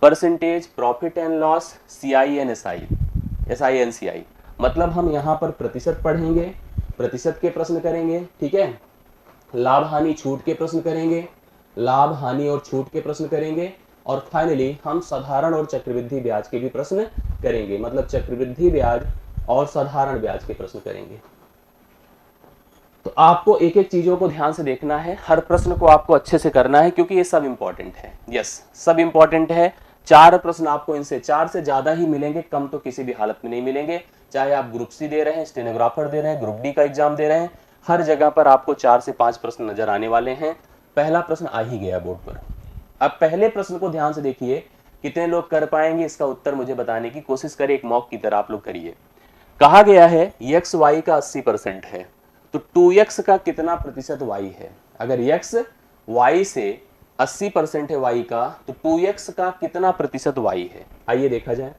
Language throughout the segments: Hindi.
Percentage, profit and loss, CI and SI and CI। मतलब हम यहाँ पर प्रतिशत पढ़ेंगे, प्रतिशत के प्रश्न करेंगे, ठीक है, लाभ हानि छूट के प्रश्न करेंगे, लाभ हानि और छूट के प्रश्न करेंगे, और फाइनली हम साधारण और चक्रवृद्धि ब्याज के भी प्रश्न करेंगे। मतलब चक्रवृद्धि ब्याज और साधारण ब्याज के प्रश्न करेंगे। तो आपको एक एक चीजों को ध्यान से देखना है, हर प्रश्न को आपको अच्छे से करना है, क्योंकि ये सब इंपॉर्टेंट है। यस, सब इंपॉर्टेंट है। 4 प्रश्न आपको इनसे 4 से ज्यादा ही मिलेंगे, कम तो किसी भी हालत में नहीं मिलेंगे। चाहे आप ग्रुप सी दे रहे हैं, स्टेनोग्राफर दे रहे हैं, ग्रुप डी का एग्जाम दे रहे हैं, हर जगह पर आपको 4 से 5 प्रश्न नजर आने वाले हैं। पहला प्रश्न आ ही गया बोर्ड पर। अब पहले प्रश्न को ध्यान से देखिए, कितने लोग कर पाएंगे इसका उत्तर मुझे बताने की कोशिश करिए, एक मॉक की तरह आप लोग करिए। कहा गया है x y का 80% है, तो 2x का कितना प्रतिशत y है? अगर x y से 80% है y का, तो 2x का कितना प्रतिशत y है? आइए देखा जाए।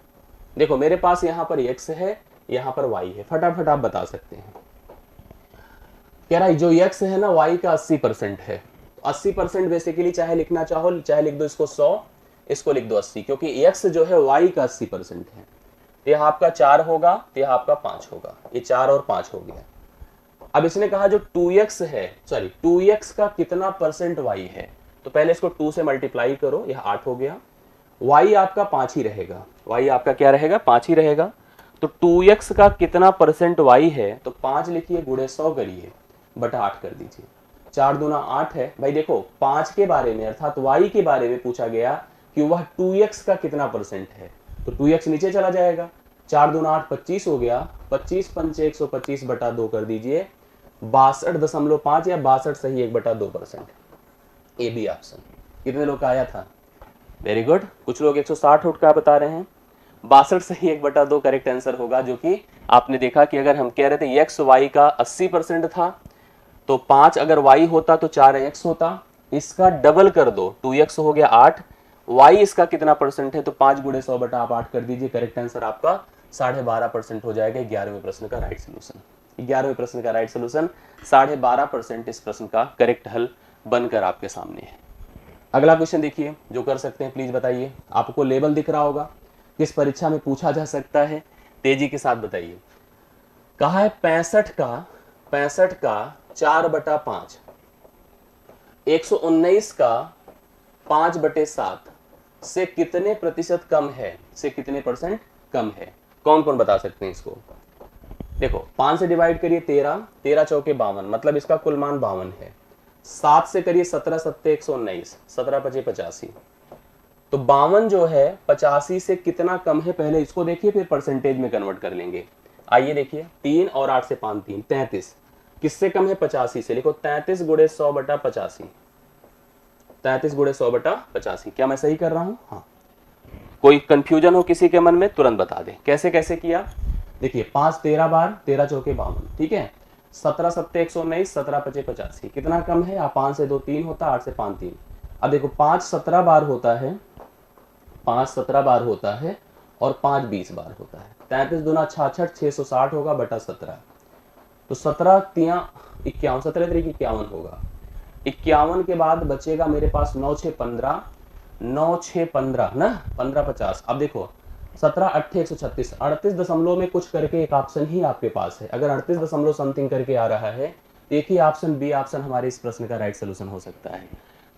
देखो मेरे पास यहां पर x है, यहां पर y है, फटाफट आप बता सकते हैं। कह रहा है जो x है ना, y का 80% है। 80% बेसिकली चाहे लिखना चाहो, चाहे लिख दो इसको 100, इसको लिख दो 80, क्योंकि x जो है y का 80% है। यह आपका 4 होगा, यह आपका 5 होगा, ये 4 और 5 हो गया। अब इसने कहा जो 2x है, सॉरी 2x का कितना परसेंट y है, तो पहले इसको 2 से मल्टीप्लाई करो, यह 8 हो गया। y आपका 5 ही रहेगा, y आपका क्या रहेगा? 5 ही रहेगा। तो 2x का कितना परसेंट y है, तो 5 लिखिए, गुणे 100 करिए, बटा 8 कर दीजिए। 4 दूना 8 है। भाई देखो 5 के बारे में अर्थात y के बारे में पूछा गया कि वह 2x का कितना परसेंट है, तो 2x नीचे चला जाएगा। 4 दूना 8 25 हो गया, 25 पंचे 125 बटा 2 कर दीजिए, 62.5 या 62 सही 1/2%। A B option. कितने लोग का आया था? Very good. कुछ लोग 160 उठ का बता रहे हैं। 62 सही 1/2 करेक्ट आंसर होगा, जो कि आपने देखा कि अगर हम कह रहे थे x y का 80% था, तो 5 अगर y होता तो 4x होता, इसका डबल कर दो, 2x हो गया 8, y इसका कितना परसेंट है, तो 5 गुणे 100 बटा आप 8 कर दीजिए। करेक्ट आंसर आपका 12.5% हो जाएगा। 11वें प्रश्न का राइट सोल्यूशन, 11वें प्रश्न का राइट सोल्यूशन 12.5% इस प्रश्न का करेक्ट हल बनकर आपके सामने है। अगला क्वेश्चन देखिए, जो कर सकते हैं प्लीज बताइए। आपको लेवल दिख रहा होगा, किस परीक्षा में पूछा जा सकता है, तेजी के साथ बताइए। कहा है 65 का 4/5, 119 का 5/7 से कितने प्रतिशत कम है, से कितने परसेंट कम है? कौन कौन बता सकते हैं इसको? देखो 5 से डिवाइड करिए 13, 13 चौके 52, मतलब इसका कुल मान 52 है। 7 से करिए 17 सत्ते 119, 17 पचे 85, तो 52 जो है 85 से कितना कम है, पहले इसको देखिए फिर परसेंटेज में कन्वर्ट कर लेंगे। आइए देखिए, 3 और 8 से 5 3, 33 किससे कम है? 85 से। लिखो 33 गुणे 100 बटा 85, 33 गुणे 100 बटा 85। क्या मैं सही कर रहा हूं? हाँ। कोई कंफ्यूजन हो किसी के मन में तुरंत बता दे, कैसे कैसे किया। देखिए 5 13 बार, 13 चौके 52, ठीक है। 17 सत्ते 119, 17 पचे 85, कितना कम है? 5 से 2 3 होता, 8 से 5 3। अब देखो 5 17 बार होता है, 5 17 बार होता है, और 5 20 बार होता है। 33 दूना 66, 660 होगा बटा 17, तो 17 तिया 51, 17 तरीके 51 होगा। 51 के बाद बचेगा मेरे पास 9 6 15, 9 6 15 ना, 15 50। अब देखो 17 8 136, 38 दशमलव में कुछ करके एक ऑप्शन ही आपके पास है। अगर 38 दशमलव समथिंग करके आ रहा है, एक ही ऑप्शन बी ऑप्शन हमारे इस प्रश्न का राइट सोल्यूशन हो सकता है।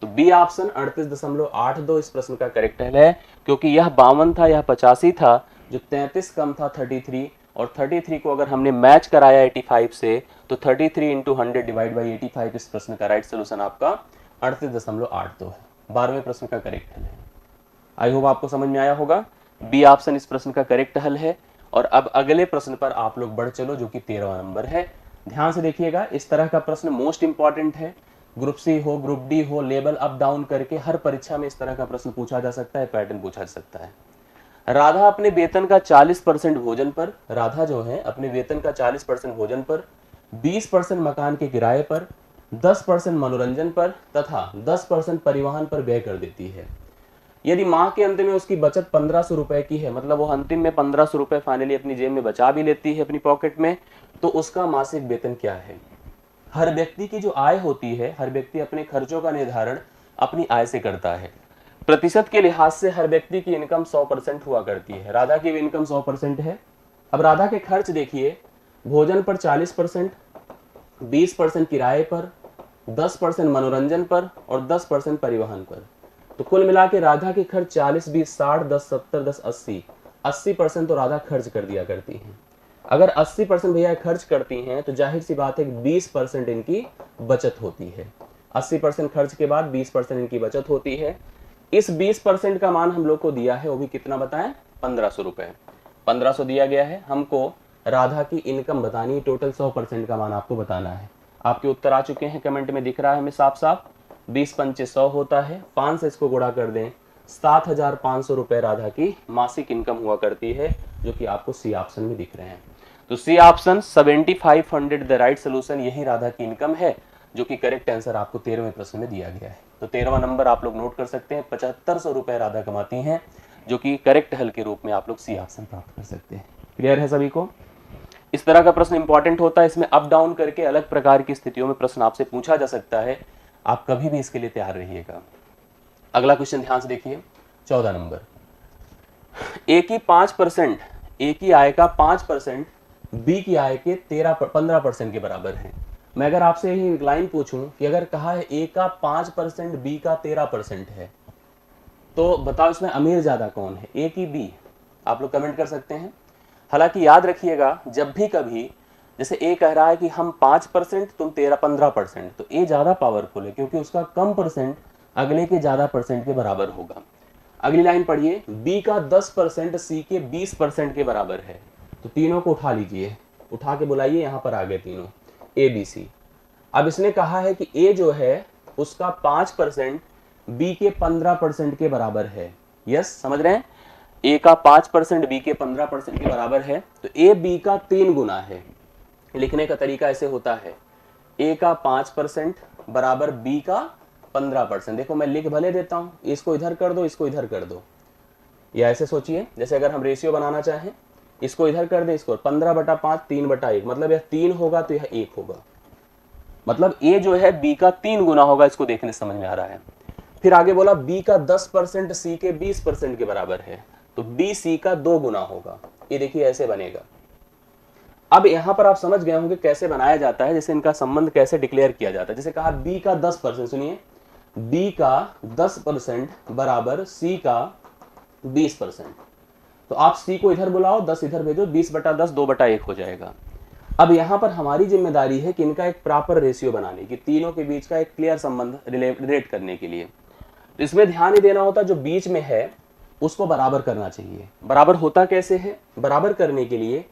तो बी ऑप्शन 38.82 इस प्रश्न का करेक्ट है, क्योंकि यह 52 था, यह 85 था, जो 33 कम था 33, और 33 को अगर हमने मैच कराया 85 से, तो 33 × 100 डिवाइड बाई 85 इस प्रश्न का राइट सोल्यूशन आपका 38.82 है। 12वें प्रश्न का करेक्ट हल है। आई होप आपको समझ में आया होगा। बी ऑप्शन इस प्रश्न का करेक्ट हल है। और अब अगले प्रश्न पर आप लोग बढ़ चलो, जो कि 13वां नंबर है। ध्यान से देखिएगा, इस तरह का प्रश्न मोस्ट इंपॉर्टेंट है। ग्रुप सी हो, ग्रुप डी हो, लेवल अप डाउन करके हर परीक्षा में इस तरह का प्रश्न पूछा जा सकता है, पैटर्न पूछा जा सकता है। राधा अपने वेतन का 40% भोजन पर, राधा जो है अपने वेतन का 40% भोजन पर, 20% मकान के किराए पर, 10% मनोरंजन पर तथा 10% परिवहन पर व्यय कर देती है। यदि माह के अंत में उसकी बचत 1500 रुपए की है, मतलब वो अंतिम में 1500 रुपए फाइनली अपनी जेब में बचा भी लेती है अपनी पॉकेट में, तो उसका मासिक वेतन क्या है? हर व्यक्ति की जो आय होती है, हर व्यक्ति अपने खर्चों का निर्धारण अपनी आय से करता है। प्रतिशत के लिहाज से हर व्यक्ति की इनकम 100% हुआ करती है। राधा की भी इनकम 100% है। अब राधा के खर्च देखिए, भोजन पर 40%, 20% किराए पर, 10% मनोरंजन पर और 10% परिवहन पर। तो कुल मिला के राधा के खर्च 40, 20, 60, 10, 70, 10, 80% तो राधा खर्च कर दिया करती हैं। अगर 80% भैया खर्च करती हैं तो जाहिर सी बात है कि 20% इनकी बचत होती है। 80% खर्च के बाद 20% इनकी बचत होती है। इस 20% का मान हम लोग को दिया है, वो भी कितना बताएं, 1500 रुपए। 1500 दिया गया है हमको। राधा की इनकम बतानी है, टोटल 100% का मान आपको बताना है। आपके उत्तर आ चुके हैं, कमेंट में दिख रहा है हमें साफ साफ। 20 पंचे 100 होता है, 5 से इसको गुणा कर दें, 7500 रुपए राधा की मासिक इनकम हुआ करती है, जो कि आपको सी ऑप्शन में दिख रहे हैं। तो C option 7500 the right solution, यही राधा की इनकम है, जो कि करेक्ट आंसर आपको 13वें प्रश्न में दिया गया है। तो 13वां नंबर आप लोग नोट कर सकते हैं। 7500 रुपए राधा कमाती हैं, जो कि करेक्ट हल के रूप में आप लोग सी ऑप्शन प्राप्त कर सकते हैं। क्लियर है सभी को? इस तरह का प्रश्न इंपॉर्टेंट होता है, इसमें अप डाउन करके अलग प्रकार की स्थितियों में प्रश्न आपसे पूछा जा सकता है। आप कभी भी इसके लिए तैयार रहिएगा। अगला क्वेश्चन ध्यान से देखिए, 14 नंबर। ए की 5%, ए की आय का 5% बी की आय के 15% के बराबर है। मैं अगर आपसे यही एक लाइन पूछूं कि अगर कहा है ए का 5%, बी का 13% है, तो बताओ इसमें अमीर ज्यादा कौन है, ए की बी? आप लोग कमेंट कर सकते हैं। हालांकि याद रखिएगा, जब भी कभी जैसे ए कह रहा है कि हम 5%, तुम 15%, तो ए ज्यादा पावरफुल है, क्योंकि उसका कम परसेंट अगले के ज्यादा परसेंट के बराबर होगा। अगली लाइन पढ़िए, बी का 10% सी के 20% के बराबर है। तो तीनों को उठा लीजिए, उठा के बुलाइए, यहां पर आ गए तीनों, ए बी सी। अब इसने कहा है कि ए जो है उसका 5% बी के 15% के बराबर है। यस, समझ रहे हैं? ए का 5% बी के 15% के बराबर है, तो ए बी का 3 गुना है। लिखने का तरीका ऐसे होता है, ए का 5% बराबर बी का 15%। देखो मैं लिख भले देता हूं, इसको इधर कर दो, इसको इधर कर दो, या ऐसे सोचिए जैसे अगर हम रेशियो बनाना चाहें, इसको इधर कर दें, इसको 15/5, 3/1, मतलब यह 3 होगा तो यह 1 होगा। मतलब ए जो है बी का 3 गुना होगा। इसको देखने समझ में आ रहा है। फिर आगे बोला बी का 10% सी के 20% के बराबर है, तो बी सी का 2 गुना होगा। ये देखिए ऐसे बनेगा। अब यहां पर आप समझ गए होंगे कैसे बनाया जाता है, जैसे इनका संबंध कैसे डिक्लेयर किया जाता है। जैसे कहा बी का 10%, सुनिए, बी का 10% बराबर सी का 20%। तो आप सी को इधर बुलाओ, 10 इधर भेजो, 20/10 2/1 हो जाएगा। अब यहां पर हमारी जिम्मेदारी है कि इनका एक प्रॉपर रेशियो बनाने की, तीनों के बीच का एक क्लियर संबंध रिलेट करने के लिए। तो इसमें ध्यान ही देना होता है, जो बीच में है उसको बराबर करना चाहिए। बराबर होता कैसे है? बराबर करने के लिए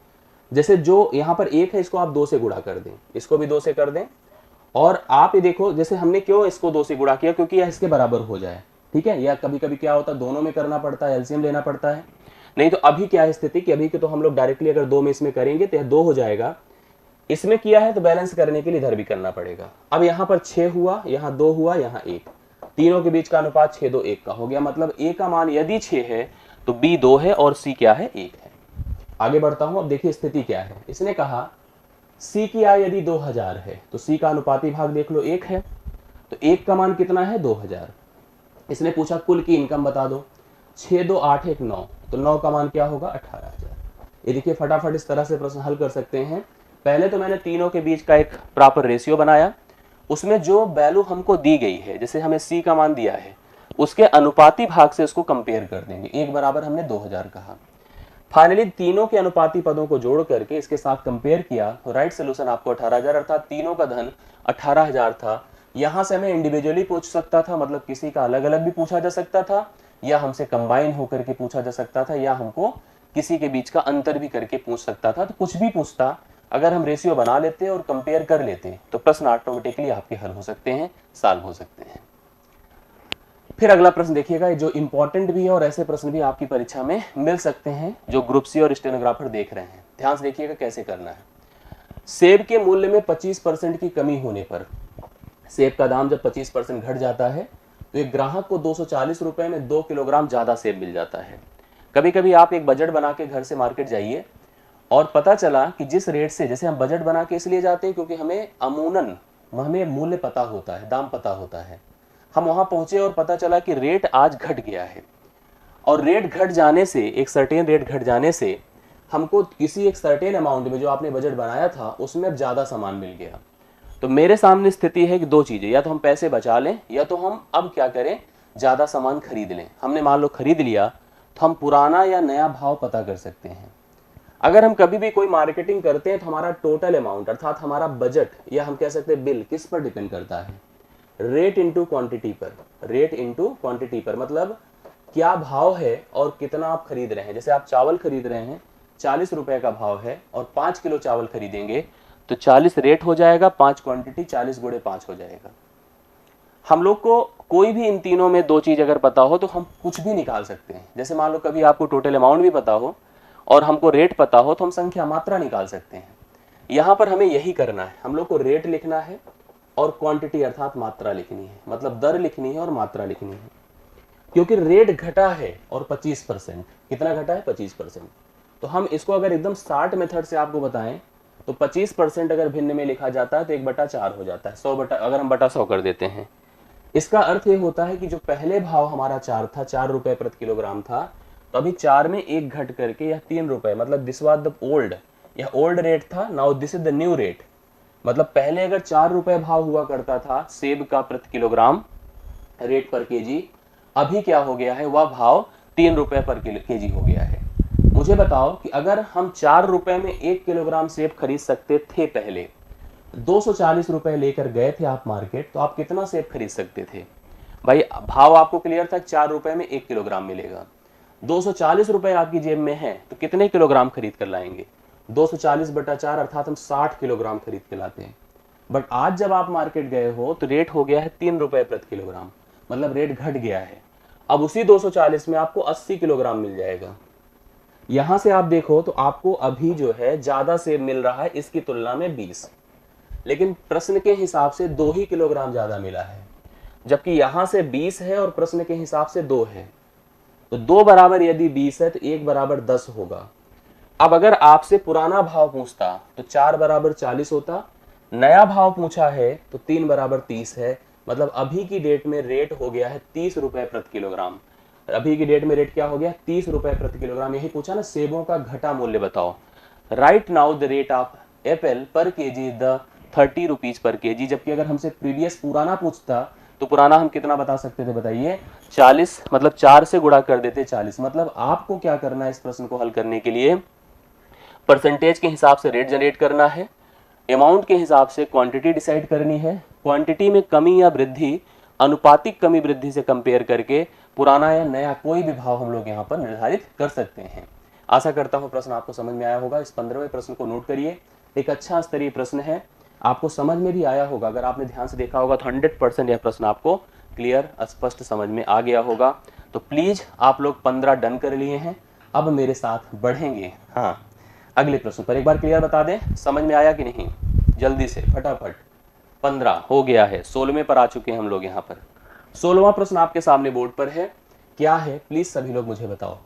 जैसे जो यहां पर 1 है, इसको आप 2 से गुणा कर दें, इसको भी 2 से कर दें, और आप ये देखो जैसे हमने क्यों इसको 2 से गुणा किया, क्योंकि यह इसके बराबर हो जाए। ठीक है, या कभी कभी क्या होता है, दोनों में करना पड़ता है, एलसीएम लेना पड़ता है। नहीं तो अभी क्या है स्थिति कि अभी के तो हम लोग डायरेक्टली अगर 2 में इसमें करेंगे तो यह 2 हो जाएगा। इसमें किया है तो बैलेंस करने के लिए इधर भी करना पड़ेगा। अब यहाँ पर 6 हुआ, यहाँ 2 हुआ, यहाँ 1, तीनों के बीच का अनुपात 6:2:1 का हो गया। मतलब ए का मान यदि 6 है तो बी 2 है और सी क्या है, 1 है। आगे बढ़ता हूं। अब देखिए स्थिति क्या है। इसने कहा सी की आय यदि 2000 है तो सी का अनुपाती भाग देख लो 1 है, तो 1 का मान कितना है, 2000। इसने पूछा कुल की इनकम बता दो, 6, 2, 8, 1, 9, तो 9 का मान क्या होगा, 18000। ये देखिए फटाफट इस तरह से प्रश्न हल कर सकते हैं। पहले तो मैंने तीनों के बीच का एक प्रॉपर रेशियो बनाया, उसमें जो वैल्यू हमको दी गई है, जैसे हमें सी का मान दिया है, उसके अनुपाती भाग से इसको कंपेयर कर देंगे। 1 बराबर हमने 2000 कहा। फाइनली तीनों के अनुपाती पदों को जोड़ करके इसके साथ कंपेयर किया तो राइट सोल्यूशन आपको 18000, अर्थात तीनों का धन 18000 था। यहां से हमें इंडिविजुअली पूछ सकता था, मतलब किसी का अलग अलग भी पूछा जा सकता था, या हमसे कंबाइन होकर के पूछा जा सकता था, या हमको किसी के बीच का अंतर भी करके पूछ सकता था। तो कुछ भी पूछता, अगर हम रेशियो बना लेते और कंपेयर कर लेते तो प्रश्न ऑटोमेटिकली आपके हल हो सकते हैं, सॉल्व हो सकते हैं। फिर अगला प्रश्न देखिएगा, जो इंपॉर्टेंट भी है और ऐसे प्रश्न भी आपकी परीक्षा में मिल सकते हैं, जो ग्रुप सी और स्टेनोग्राफर देख रहे हैं। ध्यान से देखिएगा कैसे करना है। सेब के मूल्य में 25% की कमी होने पर, सेब का दाम जब 25% घट जाता है तो एक ग्राहक को 240 रुपए में 2 किलोग्राम ज्यादा सेब मिल जाता है। कभी कभी आप एक बजट बना के घर से मार्केट जाइए और पता चला कि जिस रेट से, जैसे हम बजट बना के इसलिए जाते हैं क्योंकि हमें अमूनन हमें मूल्य पता होता है, दाम पता होता है। हम वहां पहुंचे और पता चला कि रेट आज घट गया है, और रेट घट जाने से, एक सर्टेन रेट घट जाने से हमको किसी एक सर्टेन अमाउंट में जो आपने बजट बनाया था उसमें अब ज़्यादा सामान मिल गया। तो मेरे सामने स्थिति है कि दो चीज़ें, या तो हम पैसे बचा लें या तो हम अब क्या करें, ज़्यादा सामान खरीद लें। हमने मान लो खरीद लिया तो हम पुराना या नया भाव पता कर सकते हैं। अगर हम कभी भी कोई मार्केटिंग करते हैं तो हमारा टोटल अमाउंट अर्थात हमारा बजट या हम कह सकते हैं बिल किस पर डिपेंड करता है, रेट इंटू क्वांटिटी पर। रेट इंटू क्वांटिटी पर मतलब क्या भाव है और कितना आप खरीद रहे हैं। जैसे आप चावल खरीद रहे हैं, 40 रुपए का भाव है और 5 किलो चावल खरीदेंगे तो 40 रेट हो जाएगा, 5 क्वांटिटी, 40 गुणे 5 हो जाएगा। हम लोग को कोई भी इन तीनों में दो चीज अगर पता हो तो हम कुछ भी निकाल सकते हैं। जैसे मान लो कभी आपको टोटल अमाउंट भी पता हो और हमको रेट पता हो तो हम संख्या मात्रा निकाल सकते हैं। यहाँ पर हमें यही करना है, हम लोग को रेट लिखना है और क्वांटिटी अर्थात मात्रा लिखनी है, मतलब दर लिखनी है और मात्रा लिखनी है। क्योंकि रेट घटा है और 25%, कितना घटा है 25%, तो हम इसको अगर एकदम 60 मेथड से आपको बताएं तो 25% अगर भिन्न में लिखा जाता है तो 1/4 हो जाता है, 100 बटा अगर हम बटा 100 कर देते हैं। इसका अर्थ ये होता है कि जो पहले भाव हमारा 4 था, 4 रुपए प्रति किलोग्राम था, तो अभी 4 में 1 घट करके यह 3 रुपए, मतलब दिस वाज द ओल्ड, यह ओल्ड रेट था, now this is the new rate. मतलब पहले अगर 4 रुपए भाव हुआ करता था सेब का प्रति किलोग्राम रेट पर केजी, अभी क्या हो गया है, वह भाव 3 रुपए पर केजी हो गया है। मुझे बताओ कि अगर हम 4 रुपए में 1 किलोग्राम सेब खरीद सकते थे, पहले 240 रुपए लेकर गए थे आप मार्केट, तो आप कितना सेब खरीद सकते थे भाई? भाव आपको क्लियर था, 4 रुपए में 1 किलोग्राम मिलेगा, 240 रुपए आपकी जेब में है तो कितने किलोग्राम खरीद कर लाएंगे? 240/4 अर्थात हम 60 किलोग्राम खरीद के लाते हैं। बट आज जब आप मार्केट गए हो तो रेट हो गया है 3 रुपए प्रति किलोग्राम, मतलब रेट घट गया है। अब उसी 240 में आपको 80 किलोग्राम मिल जाएगा। यहां से आप देखो तो आपको अभी जो है ज्यादा सेब मिल रहा है इसकी तुलना में 20, लेकिन प्रश्न के हिसाब से 2 ही किलोग्राम ज्यादा मिला है, जबकि यहां से 20 है और प्रश्न के हिसाब से 2 है। तो 2 बराबर यदि 20 है तो 1 बराबर 10 होगा। अब अगर आपसे पुराना भाव पूछता तो 4 बराबर 40 होता, नया भाव पूछा है तो 3 बराबर 30 है, मतलब अभी की डेट में रेट हो गया है 30 रुपए प्रति किलोग्राम। अभी की डेट में रेट क्या हो गया, 30 रुपए प्रति किलोग्राम। यही पूछा ना, सेबों का घटा मूल्य बताओ। Right now the rate of apple per KG the 30 rupees per KG. जबकि अगर हमसे प्रीवियस पुराना पूछता तो पुराना हम कितना बता सकते थे बताइए, 40, मतलब 4 से गुणा कर देते 40। मतलब आपको क्या करना है इस प्रश्न को हल करने के लिए, परसेंटेज के हिसाब से रेट जनरेट करना है, अमाउंट के हिसाब से क्वांटिटी डिसाइड करनी है, क्वांटिटी में कमी या वृद्धि अनुपातिक कमी वृद्धि से कंपेयर करके पुराना या नया कोई भी भाव हम लोग यहाँ पर निर्धारित कर सकते हैं। आशा करता हूँ प्रश्न आपको समझ में आया होगा। इस 15वें प्रश्न को नोट करिए, एक अच्छा स्तरीय प्रश्न है, आपको समझ में भी आया होगा। अगर आपने ध्यान से देखा होगा तो 100% यह प्रश्न आपको क्लियर स्पष्ट समझ में आ गया होगा। तो प्लीज आप लोग 15 डन कर लिए हैं, अब मेरे साथ बढ़ेंगे हाँ अगले प्रश्न पर। एक बार क्लियर बता दें समझ में आया कि नहीं, जल्दी से फटाफट। 15 हो गया है, 16वें पर आ चुके हैं हम लोग यहाँ पर। 16वां प्रश्न आपके सामने बोर्ड पर है, क्या है प्लीज सभी लोग मुझे बताओ।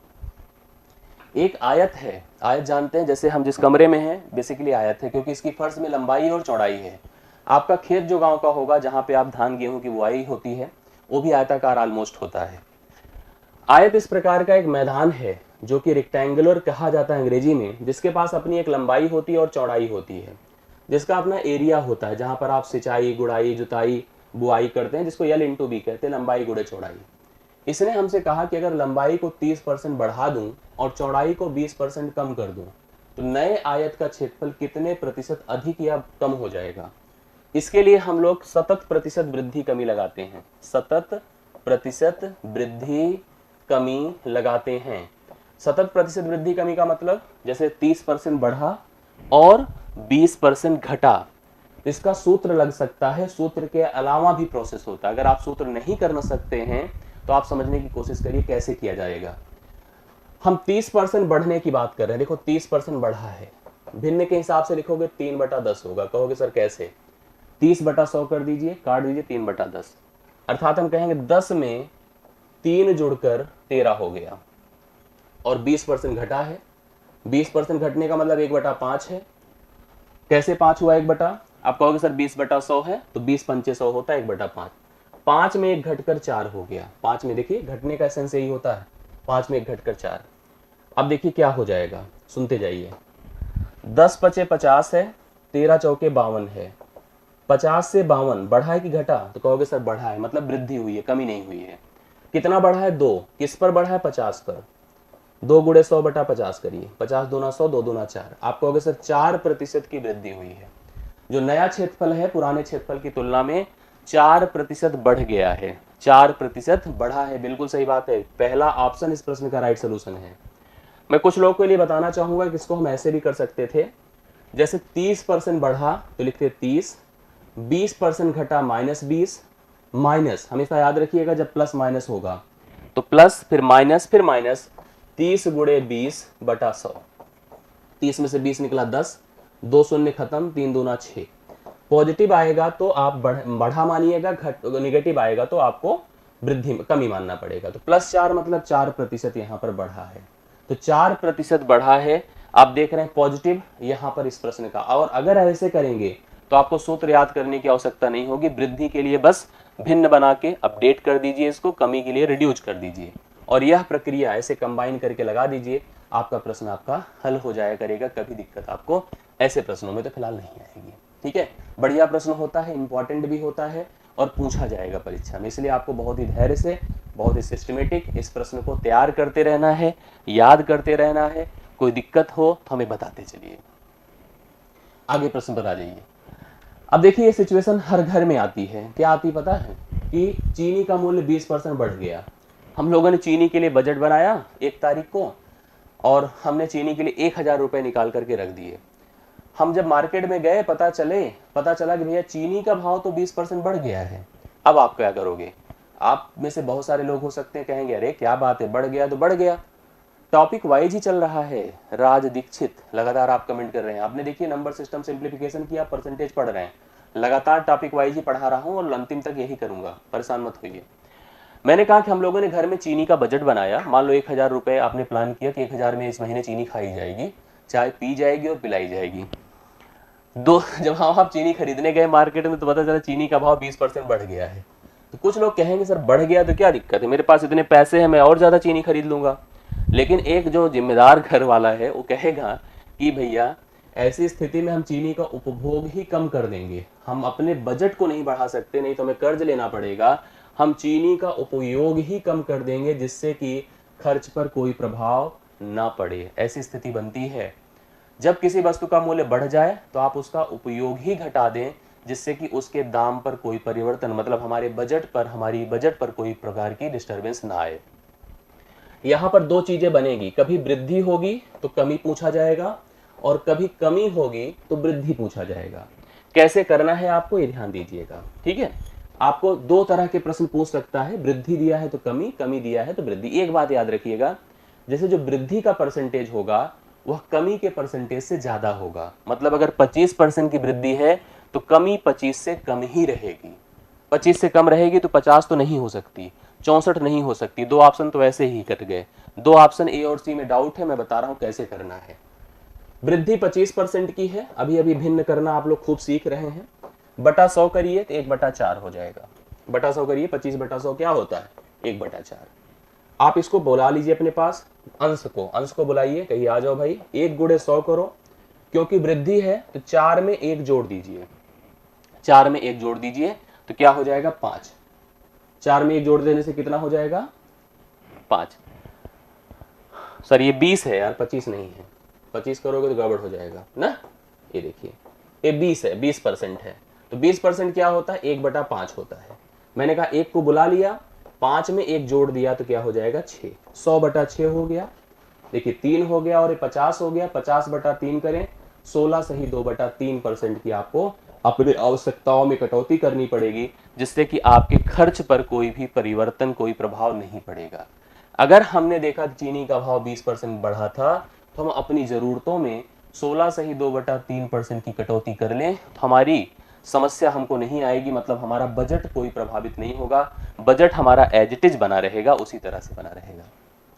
एक आयत है, आयत जानते हैं, जैसे हम जिस कमरे में हैं बेसिकली आयत है, क्योंकि इसकी फर्श में लंबाई और चौड़ाई है। आपका खेत जो गांव का होगा जहां पे आप धान गेहूं की बुआई होती है वो भी आयताकार ऑलमोस्ट होता है। आयत इस प्रकार का एक मैदान है जो कि रेक्टेंगुलर कहा जाता है अंग्रेजी में, जिसके पास अपनी एक लंबाई होती है और चौड़ाई होती है, जिसका अपना एरिया होता है जहां पर आप सिंचाई, गुड़ाई, जुताई, बुआई करते हैं, जिसको L × B कहते हैं, लंबाई गुणे चौड़ाई। इसने हमसे कहा कि अगर लंबाई को 30% बढ़ा दूं और चौड़ाई को 20% कम कर दूं तो नए आयत का क्षेत्रफल कितने प्रतिशत अधिक या कम हो जाएगा। इसके लिए हम लोग सतत प्रतिशत वृद्धि कमी लगाते हैं, सतत प्रतिशत वृद्धि कमी लगाते हैं। सतत प्रतिशत वृद्धि कमी का मतलब जैसे 30% बढ़ा और 20% घटा, इसका सूत्र लग सकता है, सूत्र के अलावा भी प्रोसेस होता है। अगर आप सूत्र नहीं कर सकते हैं तो आप समझने की कोशिश करिए कैसे किया जाएगा। हम 30% बढ़ने की बात कर रहे हैं, देखो 30% बढ़ा है, भिन्न के हिसाब से लिखोगे 3/10 होगा। कहोगे सर कैसे, 30/100 कर दीजिए, काट दीजिए 3/10, अर्थात हम कहेंगे 10 में 3 जुड़कर 13 हो गया और 20% घटा है। 20% घटने का मतलब 1/5 है। कैसे 5 हुआ 1/? आप कहोगे सर 20/100 है तो 20 × 5 100 होता है 1/5। 5 में 1 घटकर 4 हो गया। 5 में देखिए घटने का एसेंस यही होता है, 5 में 1 घटकर 4। अब देखिए क्या हो जाएगा, सुनते जाइए। 10 पचे 50 है, 13 चौके 52 है। 50 से 52 बढ़ा है कि घटा, तो कहोगे सर बढ़ा है, मतलब वृद्धि हुई है, कमी नहीं हुई है। कितना बढ़ा है? 2। किस पर बढ़ा है? 50 पर। 2 गुणे 100 बटा 50 करिए, 50 दूना 100, 2 दूना 4। आप कहोगे सर 4% की वृद्धि हुई है। जो नया क्षेत्रफल है पुराने क्षेत्रफल की तुलना में 4% बढ़ गया है, 4% बढ़ा है। बिल्कुल सही बात है, पहला ऑप्शन इस प्रश्न का राइट सोल्यूशन है। मैं कुछ लोगों के लिए बताना चाहूंगा कि इसको हम ऐसे भी कर सकते थे, जैसे 30% बढ़ा तो लिखते 30, 20% घटा -20, माइनस, हमेशा याद रखिएगा जब प्लस माइनस होगा तो प्लस फिर माइनस फिर माइनस, 30 गुणे 20 बटा 100। 30 में से 20 निकला 10, 2 शून्य खत्म, 3 दूना 6। पॉजिटिव आएगा तो आप बढ़ा मानिएगा, नेगेटिव आएगा तो आपको वृद्धि कमी मानना पड़ेगा। तो +4 मतलब 4% यहाँ पर बढ़ा है, तो 4% बढ़ा है। आप देख रहे हैं पॉजिटिव यहाँ पर इस प्रश्न का। और अगर ऐसे करेंगे तो आपको सूत्र याद करने की आवश्यकता नहीं होगी, वृद्धि के लिए बस भिन्न बना के अपडेट कर दीजिए इसको, कमी के लिए रिड्यूस कर दीजिए, और यह प्रक्रिया ऐसे कंबाइन करके लगा दीजिए, आपका प्रश्न आपका हल हो जाया करेगा। कभी दिक्कत आपको ऐसे प्रश्नों में तो फिलहाल नहीं आएगी। ठीक है, बढ़िया प्रश्न होता है, इंपॉर्टेंट भी होता है और पूछा जाएगा परीक्षा में, इसलिए आपको बहुत ही धैर्य से, बहुत ही सिस्टमेटिक इस प्रश्न को तैयार करते रहना है, याद करते रहना है। कोई दिक्कत हो तो हमें बताते चलिए। आगे प्रश्न पर आ जाइए। अब देखिए ये सिचुएशन हर घर में आती है। क्या आती पता है? कि चीनी का मूल्य 20% बढ़ गया। हम लोगों ने चीनी के लिए बजट बनाया 1 तारीख को, और हमने चीनी के लिए 1000 रुपए निकाल करके रख दिए। हम जब मार्केट में गए पता चला कि भैया चीनी का भाव तो 20% बढ़ गया है। अब आप क्या करोगे? आप में से बहुत सारे लोग हो सकते हैं कहेंगे अरे क्या बात है, बढ़ गया तो बढ़ गया। टॉपिक वाइज ही चल रहा है। राज दीक्षित लगातार आप कमेंट कर रहे हैं, आपने देखिए नंबर सिस्टम सिंप्लीफिकेशन की, आप परसेंटेज पढ़ रहे हैं। लगातार टॉपिक वाइज ही पढ़ा रहा हूं और अंतिम तक यही करूंगा, परेशान मत होइए। मैंने कहा कि हम लोगों ने घर में चीनी का बजट बनाया। मान लो 1000 रुपए आपने प्लान किया कि 1000 में इस महीने चीनी खाई जाएगी, चाय पी जाएगी और पिलाई जाएगी। जब आप चीनी खरीदने गए मार्केट में तो पता चला चीनी का भाव 20% बढ़ गया है। तो कुछ लोग कहेंगे सर बढ़ गया तो क्या दिक्कत है, मेरे पास इतने पैसे हैं, मैं और ज्यादा चीनी खरीद लूंगा। लेकिन एक जो जिम्मेदार घर वाला है वो कहेगा कि भैया ऐसी स्थिति में हम चीनी का उपभोग ही कम कर देंगे, हम अपने बजट को नहीं बढ़ा सकते, नहीं तो हमें कर्ज लेना पड़ेगा। हम चीनी का उपयोग ही कम कर देंगे जिससे कि खर्च पर कोई प्रभाव ना पड़े। ऐसी स्थिति बनती है जब किसी वस्तु का मूल्य बढ़ जाए तो आप उसका उपयोग ही घटा दें जिससे कि उसके दाम पर कोई परिवर्तन, मतलब हमारे हमारी बजट पर कोई प्रकार की डिस्टरबेंस ना आए। यहाँ पर 2 चीजें बनेगी, कभी वृद्धि होगी तो कमी पूछा जाएगा, और कभी कमी होगी तो वृद्धि पूछा जाएगा। कैसे करना है आपको ये ध्यान दीजिएगा। ठीक है, आपको 2 तरह के प्रश्न पूछ सकता है, वृद्धि दिया है तो कमी, कमी दिया है तो वृद्धि। एक बात याद रखिएगा, जैसे जो वृद्धि का परसेंटेज होगा वह कमी के परसेंटेज से ज्यादा होगा। मतलब अगर 25% की वृद्धि है तो कमी 25 से कम ही रहेगी। 25 से कम रहेगी तो 50 तो नहीं हो सकती, 64 नहीं हो सकती। 2 ऑप्शन तो ऐसे ही कट गए। 2 ऑप्शन ए और सी में डाउट है, मैं बता रहा हूं कैसे करना है। वृद्धि 25% की है, अभी अभी भिन्न करना आप लोग खूब सीख रहे हैं। बटा 100 करिए तो 1/4 हो जाएगा। बटा 100 करिए, 25/100 क्या होता है? 1/4। आप इसको बुला लीजिए अपने पास, अंश को बुलाइए, कहिए आ जाओ भाई 1 गुणे 100 करो। क्योंकि वृद्धि है तो 4 में 1 जोड़ दीजिए, 4 में 1 जोड़ दीजिए तो क्या हो जाएगा? 5। 4 में 1 जोड़ देने से कितना हो जाएगा? 5। सर ये 20 है यार, 25 नहीं है। 25 करोगे तो गड़बड़ हो जाएगा ना। ये देखिए ये 20 है, 20% है। तो 20% क्या होता है? 1/5 होता है। मैंने कहा 1 को बुला लिया, 5 में 1 जोड़ दिया तो क्या हो जाएगा? 6। 100/6 हो गया। देखिए 3 हो गया और ये 50 हो गया। 50/3 करें, 16 सही 2/3% की आपको अपनी आवश्यकताओं में कटौती करनी पड़ेगी जिससे कि आपके खर्च पर कोई भी परिवर्तन, कोई प्रभाव नहीं पड़ेगा। अगर हमने देखा चीनी का भाव 20% बढ़ा था तो हम अपनी जरूरतों में 16 सही 2/3% की कटौती कर लें तो हमारी समस्या हमको नहीं आएगी, मतलब हमारा बजट कोई प्रभावित नहीं होगा। बजट हमारा एज इट इज बना रहेगा, उसी तरह से बना रहेगा।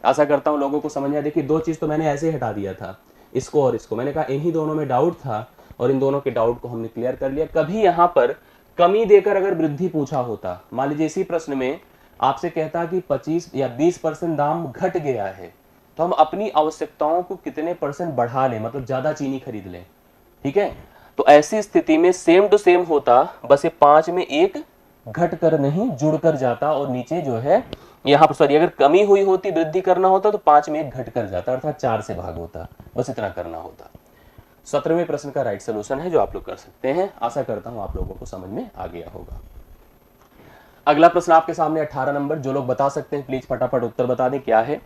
आशा करता हूं लोगों को समझ आया। देखिए 2 चीज तो मैंने ऐसे ही हटा दिया था, इसको और इसको। मैंने कहा इन्हीं दोनों में डाउट था और इन दोनों के डाउट को हमने क्लियर कर लिया। कभी यहाँ पर कमी देकर अगर वृद्धि पूछा होता, मान लीजिए इसी प्रश्न में आपसे कहता कि 25 या 20% दाम घट गया है, तो हम अपनी आवश्यकताओं को कितने परसेंट बढ़ा लें, मतलब ज्यादा चीनी खरीद लें, ठीक है। तो ऐसी स्थिति में सेम टू सेम होता, बस ये 5 में 1 घट कर नहीं जुड़ कर जाता, और नीचे जो है यहाँ पर सॉरी अगर कमी हुई होती वृद्धि करना होता तो 5 में 1 घट कर जाता, अर्थात 4 से भाग होता, बस इतना करना होता। 17वें प्रश्न का राइट सोल्यूशन है जो आप लोग कर सकते हैं। आशा करता हूं आप लोगों को समझ में आ गया होगा। अगला प्रश्न आपके सामने 18 नंबर, जो लोग बता सकते हैं प्लीज फटाफट उत्तर बता दें। क्या है?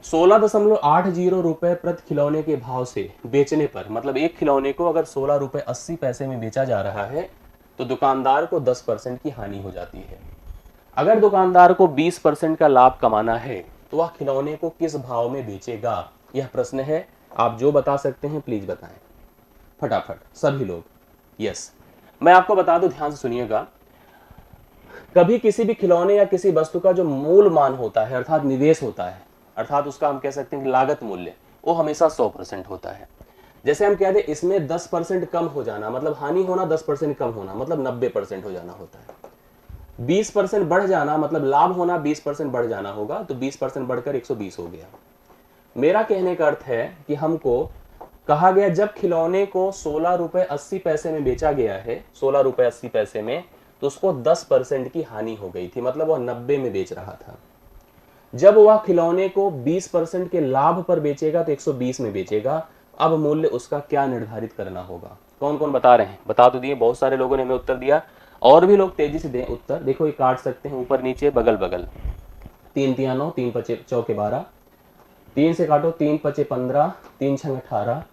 16.80 रुपए प्रति खिलौने के भाव से बेचने पर, मतलब एक खिलौने को अगर 16 रुपए 80 पैसे में बेचा जा रहा है तो दुकानदार को 10% की हानि हो जाती है। अगर दुकानदार को 20% का लाभ कमाना है तो वह खिलौने को किस भाव में बेचेगा? यह प्रश्न है। आप जो बता सकते हैं प्लीज बताएं फटाफट सभी लोग। यस, मैं आपको बता दूं, ध्यान से सुनिएगा। कभी किसी भी खिलौने या किसी वस्तु का जो मूल मान होता है, अर्थात निवेश होता है, अर्थात उसका हम कह सकते हैं कि लागत मूल्य, वो हमेशा 100% होता है। जैसे हम कह दें इसमें 10% कम हो जाना, मतलब हानि होना 10% कम होना, मतलब 90% हो जाना होता है। 20% बढ़ जाना, मतलब लाभ होना 20% बढ़ जाना होगा, तो 20% बढ़कर 120 हो गया। मेरा कहने का अर्थ है कि हमको कहा गया जब खिलौने को 16 रुपए 80 पैसे में बेचा गया है, 16 रुपए 80 पैसे में, तो उसको 10% की हानि हो गई थी, मतलब वह 90 में बेच रहा था। जब वह खिलौने को 20% के लाभ पर बेचेगा तो 120 में बेचेगा। अब मूल्य उसका क्या निर्धारित करना होगा? कौन कौन बता रहे हैं? बता तो दिए, बहुत सारे लोगों ने हमें उत्तर दिया, और भी लोग तेजी से दें उत्तर। देखो ये काट सकते हैं ऊपर नीचे बगल बगल। 3 तिया 9, 3 पचे चौके 12, 3 से काटो, 3 पचे 15, 3 छंग 18,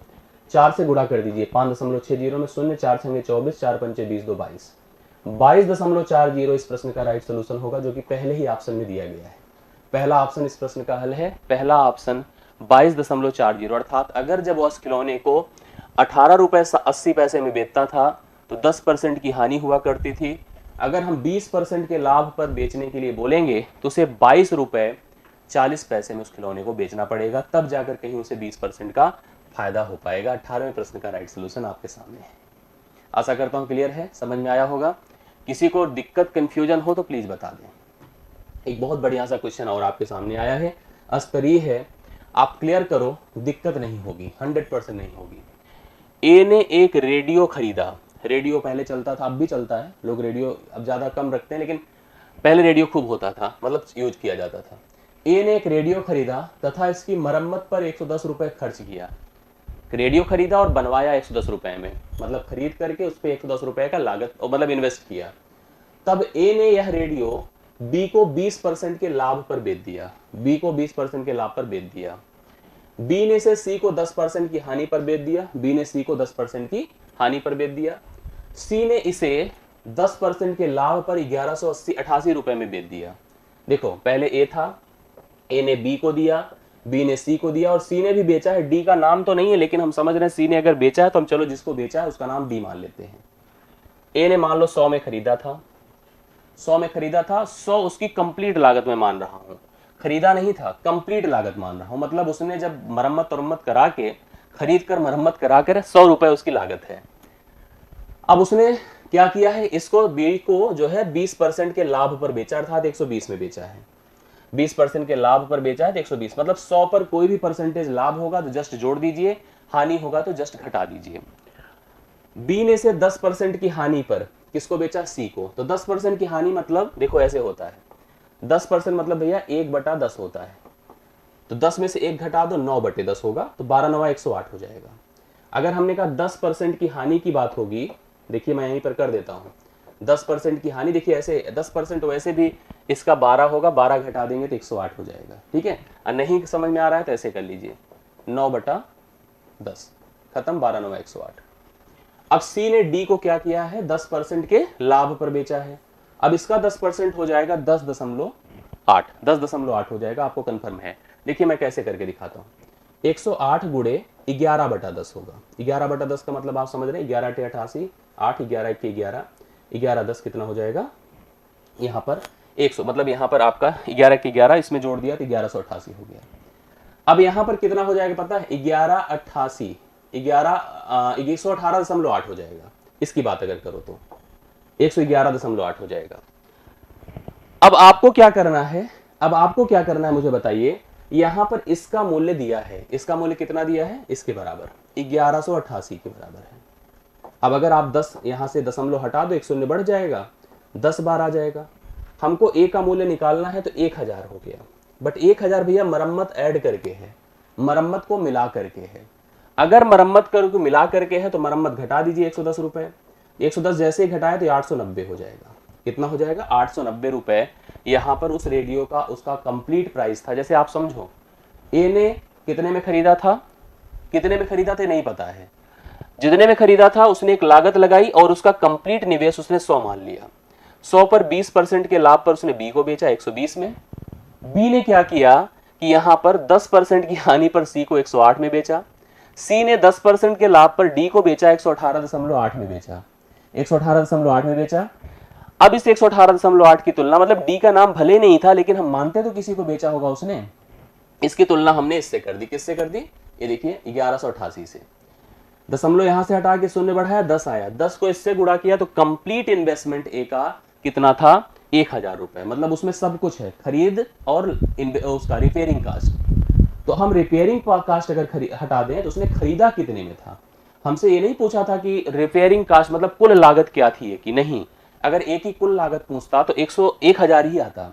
4 से गुणा कर दीजिए, 5.60 में 0, 4 छंगे 24, 4 पंचे 20, 2 22, 22.40 इस प्रश्न का राइट सोल्यूशन होगा, जो कि पहले ही ऑप्शन में दिया गया है। पहला ऑप्शन इस प्रश्न का हल है, पहला ऑप्शन 22.40। अर्थात अगर जब उस खिलौने को 18 रुपए 80 पैसे में बेचता था तो 10% की हानि हुआ करती थी। अगर हम 20% के लाभ पर बेचने के लिए बोलेंगे तो उसे 22 रुपए 40 पैसे में उस खिलौने को बेचना पड़ेगा, तब जाकर कहीं उसे 20% का फायदा हो पाएगा। 18वें प्रश्न का राइट सोल्यूशन आपके सामने है। आशा करता हूं क्लियर है, समझ में आया होगा। किसी को दिक्कत कंफ्यूजन हो तो प्लीज बता दें। एक बहुत बढ़िया सा क्वेश्चन और आपके सामने आया है, स्तरीय है, आप क्लियर करो, दिक्कत नहीं होगी, 100% नहीं होगी। ए ने एक रेडियो खरीदा। रेडियो पहले चलता था, अब भी चलता है, लोग रेडियो अब ज्यादा कम रखते हैं, लेकिन पहले रेडियो खूब होता था, मतलब यूज किया जाता था। ए ने एक रेडियो खरीदा तथा इसकी मरम्मत पर 110 रुपए खर्च किया। रेडियो खरीदा और बनवाया 110 रुपए में, मतलब खरीद करके उस पर 110 रुपए का लागत मतलब इन्वेस्ट किया। तब ए ने यह रेडियो बी को 20% के लाभ पर बेच दिया। बी को 20% के लाभ पर बेच दिया। बी ने से सी को 10% की हानि पर बेच दिया। बी ने सी को 10% की हानि पर बेच दिया। सी ने इसे 10% के लाभ पर 1188 रुपए में बेच दिया। देखो पहले ए था, ए ने बी को दिया, बी ने सी को दिया, और सी ने भी बेचा है। डी का नाम तो नहीं है, लेकिन हम समझ रहे हैं सी ने अगर बेचा है तो हम चलो जिसको बेचा है उसका नाम डी मान लेते हैं। ए ने मान लो 100 में खरीदा था, 100 में खरीदा था, 100 उसकी कंप्लीट लागत में मान रहा हूं, खरीदा नहीं था, कंप्लीट लागत मान रहा हूं, मतलब उसने जब मरम्मत करा के, खरीद कर मरम्मत करा कर 100 रुपए उसकी लागत है। अब उसने क्या किया है, इसको बी को जो है 20% के लाभ पर बेचा, अर्थात 120 में बेचा है। 20% के लाभ पर बेचा है तो 120, मतलब 100 पर कोई भी परसेंटेज लाभ होगा तो जस्ट जोड़ दीजिए, हानि होगा तो जस्ट घटा दीजिए। बी ने से 10% की हानि पर किसको बेचा? सी को। तो 10% की हानि मतलब देखो ऐसे होता है, 10% मतलब भैया 1/10 होता है, तो 10 में से 1 घटा दो, 9/10 होगा, तो 12 9 108 हो जाएगा। अगर हमने कहा 10% की हानि की बात होगी, देखिए मैं यहीं पर कर देता हूं, 10% की हानि, देखिए ऐसे 10% वैसे भी इसका 12 होगा, 12 घटा देंगे तो 108 हो जाएगा, ठीक है। और नहीं समझ में आ रहा है तो ऐसे कर लीजिए, 9/10 खत्म, 12 9 108। अब सी ने डी को क्या किया है, 10% के लाभ पर बेचा है। अब इसका 10% हो जाएगा 10.8 हो जाएगा, आपको कंफर्म है। देखिए मैं कैसे करके दिखाता हूँ, 108 गुणे 11/10 होगा। 11/10 का मतलब आप समझ रहे हैं, 11 × 88, 8 11 1 11, 11 10 कितना हो जाएगा यहाँ पर 100, मतलब यहाँ पर आपका 11 के 11 इसमें जोड़ दिया तो 1188 हो गया। अब यहाँ पर कितना हो जाएगा पता है, 118.8 हो जाएगा, इसकी बात अगर करो तो 111.8 हो जाएगा। अब आपको क्या करना है, अब आपको क्या करना है मुझे बताइए। यहां पर इसका मूल्य दिया है, इसका मूल्य कितना दिया है, इसके बराबर 1188 के बराबर है। अब अगर आप 10 यहां से दशमलव हटा दो, एक शून्य बढ़ जाएगा, 10 बार आ जाएगा। हमको ए का मूल्य निकालना है तो 1000 हो गया, बट 1000 भैया मरम्मत ऐड करके है, मरम्मत को मिला करके है। अगर मरम्मत करके मिला करके है तो मरम्मत घटा दीजिए 110 रुपए, 110 जैसे ही घटाए तो 890 हो जाएगा। कितना हो जाएगा, 890 रुपए। यहां पर उस रेडियो का उसका कंप्लीट प्राइस था। जैसे आप समझो, ए ने कितने में खरीदा था, कितने में खरीदा था नहीं पता है, जितने में खरीदा था उसने एक लागत लगाई और उसका कंप्लीट निवेश उसने 100 मान लिया। 100 पर 20% के लाभ पर उसने बी को बेचा 120 में। बी ने क्या किया कि यहां पर 10% की हानि पर सी को 108 में बेचा। सी ने 10% के लाभ पर डी को बेचा 118.8 में बेचा, 118.8 में बेचा। अब इस 118.8 की तुलना, मतलब डी का नाम भले नहीं था लेकिन हम मानते तो किसी को बेचा होगा उसने, इसकी तुलना हमने इससे कर दी। किससे कर दी, ये देखिए 1188 से। दशमलव यहां से हटा के शून्य बढ़ाया, 10 आया, 10 को इससे गुणा किया तो कंप्लीट इन्वेस्टमेंट ए का कितना था, 1000 रुपए। मतलब उसमें सब कुछ है, खरीद और उसका रिपेयरिंग कास्ट। तो हम रिपेयरिंग कास्ट अगर हटा दें तो उसने खरीदा कितने में था। हमसे ये नहीं पूछा था कि रिपेयरिंग कास्ट मतलब कुल लागत क्या थी कि नहीं। अगर एक ही कुल लागत पूछता तो 1000 ही आता,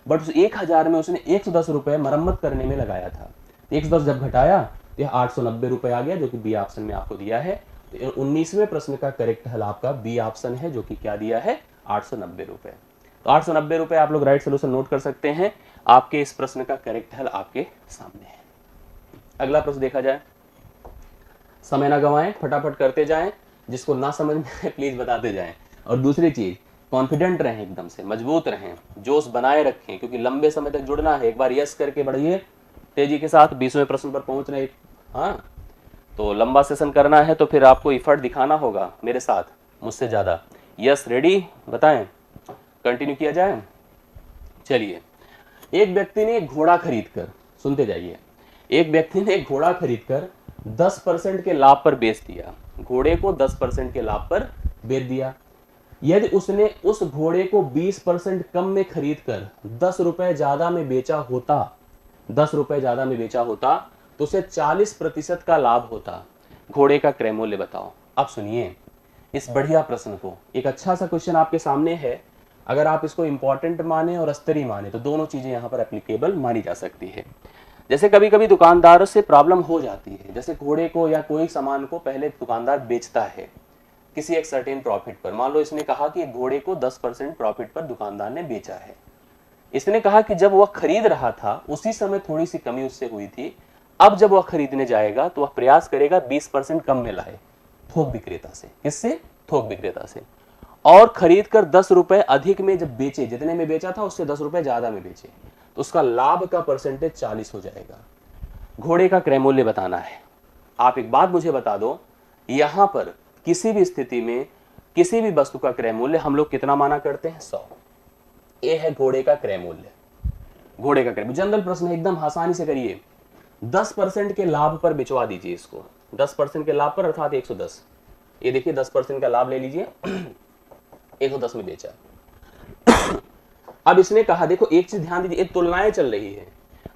बट उस 1000 में उसने 110 रुपए मरम्मत करने में लगाया था। 110 जब घटाया तो यह 890 रुपए आ गया, जो कि बी ऑप्शन में आपको दिया है। तो 19वें प्रश्न का करेक्ट हल आपका बी ऑप्शन है, जो कि क्या दिया है, 890 रुपए। तो 890 रुपए आप लोग राइट सोल्यूशन नोट कर सकते हैं। आपके इस प्रश्न का करेक्ट हल आपके सामने है। अगला प्रश्न देखा जाए, समय ना गवाएं, फटाफट करते जाएं, जिसको ना समझ में आए प्लीज बताते जाएं। और दूसरी चीज, कॉन्फिडेंट रहें, एकदम से मजबूत रहें, जोश बनाए रखें, क्योंकि लंबे समय तक जुड़ना है। एक बार यस करके बढ़िए तेजी के साथ 20वें प्रश्न पर पहुंच रहे। हाँ, तो लंबा सेशन करना है तो फिर आपको इफर्ट दिखाना होगा मेरे साथ, मुझसे ज्यादा। यस, रेडी, बताएं, कंटिन्यू किया जाए। चलिए, एक व्यक्ति ने एक घोड़ा खरीदकर, सुनते जाइए, एक व्यक्ति ने एक घोड़ा खरीदकर 10% के लाभ पर बेच दिया। घोड़े को 10% के लाभ पर बेच दिया। यदि उसने उस घोड़े को 20% कम में खरीदकर 10 रुपए ज्यादा में बेचा होता, 10 रुपए ज्यादा में बेचा होता, तो उसे 40% का लाभ होता। घोड़े का क्रय मूल्य बताओ। अब सुनिए इस बढ़िया प्रश्न को, एक अच्छा सा क्वेश्चन आपके सामने है। अगर आप इसको इंपॉर्टेंट माने और स्तरीय माने तो दोनों चीजें यहां पर एप्लीकेबल मानी जा सकती है। जैसे कभी कभी दुकानदारों से प्रॉब्लम हो जाती है, जैसे घोड़े को या कोई सामान को पहले दुकानदार बेचता है किसी एक सर्टेन प्रॉफिट पर। मान लो इसने कहा कि घोड़े को 10% प्रॉफिट पर दुकानदार ने बेचा है। इसने कहा कि जब वह खरीद रहा था उसी समय थोड़ी सी कमी उससे हुई थी, अब जब वह खरीदने जाएगा तो वह प्रयास करेगा 20% कम में लाए थोक विक्रेता से। किससे, थोक विक्रेता से। और खरीद कर 10 रुपए अधिक में जब बेचे, जितने में बेचा था उससे 10 रुपए ज्यादा में बेचे, तो उसका लाभ का परसेंटेज 40 हो जाएगा। घोड़े का क्रय मूल्य बताना है। आप एक बात मुझे बता दो, यहां पर किसी भी स्थिति में किसी भी वस्तु का क्रय मूल्य हम लोग कितना माना करते हैं, 100। ये है घोड़े का क्रय मूल्य। घोड़े का क्रय जनरल प्रश्न है, एकदम आसानी से करिए। 10% के लाभ पर बिचवा दीजिए इसको, 10% के लाभ पर अर्थात 110। ये देखिए 10% का लाभ ले लीजिए, 110 में बेचा। अब इसने कहा, देखो एक चीज ध्यान दीजिए, तुलनाएं चल रही है।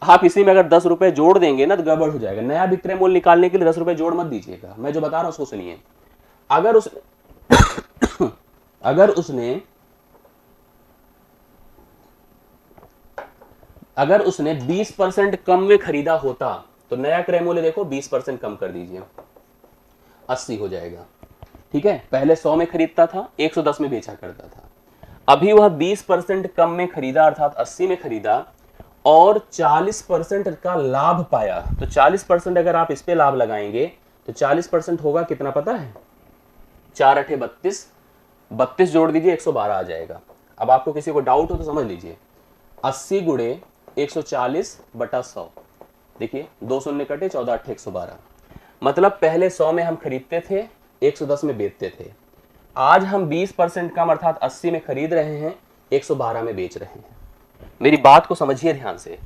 आप इसी में अगर 10 रुपए जोड़ देंगे ना तो गड़बड़ हो जाएगा। नया विक्रय मूल्य निकालने के लिए 10 रुपए जोड़ मत दीजिएगा, मैं जो बता रहा हूं उसको सुनिए। अगर उसने 20% कम में खरीदा होता तो नया क्रय मूल्य देखो 20% कम कर दीजिए, 80 हो जाएगा। ठीक है, पहले 100 में खरीदता था, 110 में बेचा करता था। अभी वह 20% कम में खरीदा अर्थात 80 में खरीदा और 40% का लाभ पाया। तो 40% अगर आप इस पे लाभ लगाएंगे तो 40% होगा कितना पता है, 4 8 32, 32 जोड़ दीजिए 112 आ जाएगा। अब आपको किसी को डाउट हो तो समझ लीजिए, 80 गुणे 140 बटा 100, देखिए 2 शून्य कटे, 14 8 112। मतलब पहले 100 में हम खरीदते थे, 110 में बेचते थे। आज हम 20% कम अर्थात 80 में खरीद रहे हैं, 112 में बेच रहे हैं। मेरी बात को समझिए ध्यान से।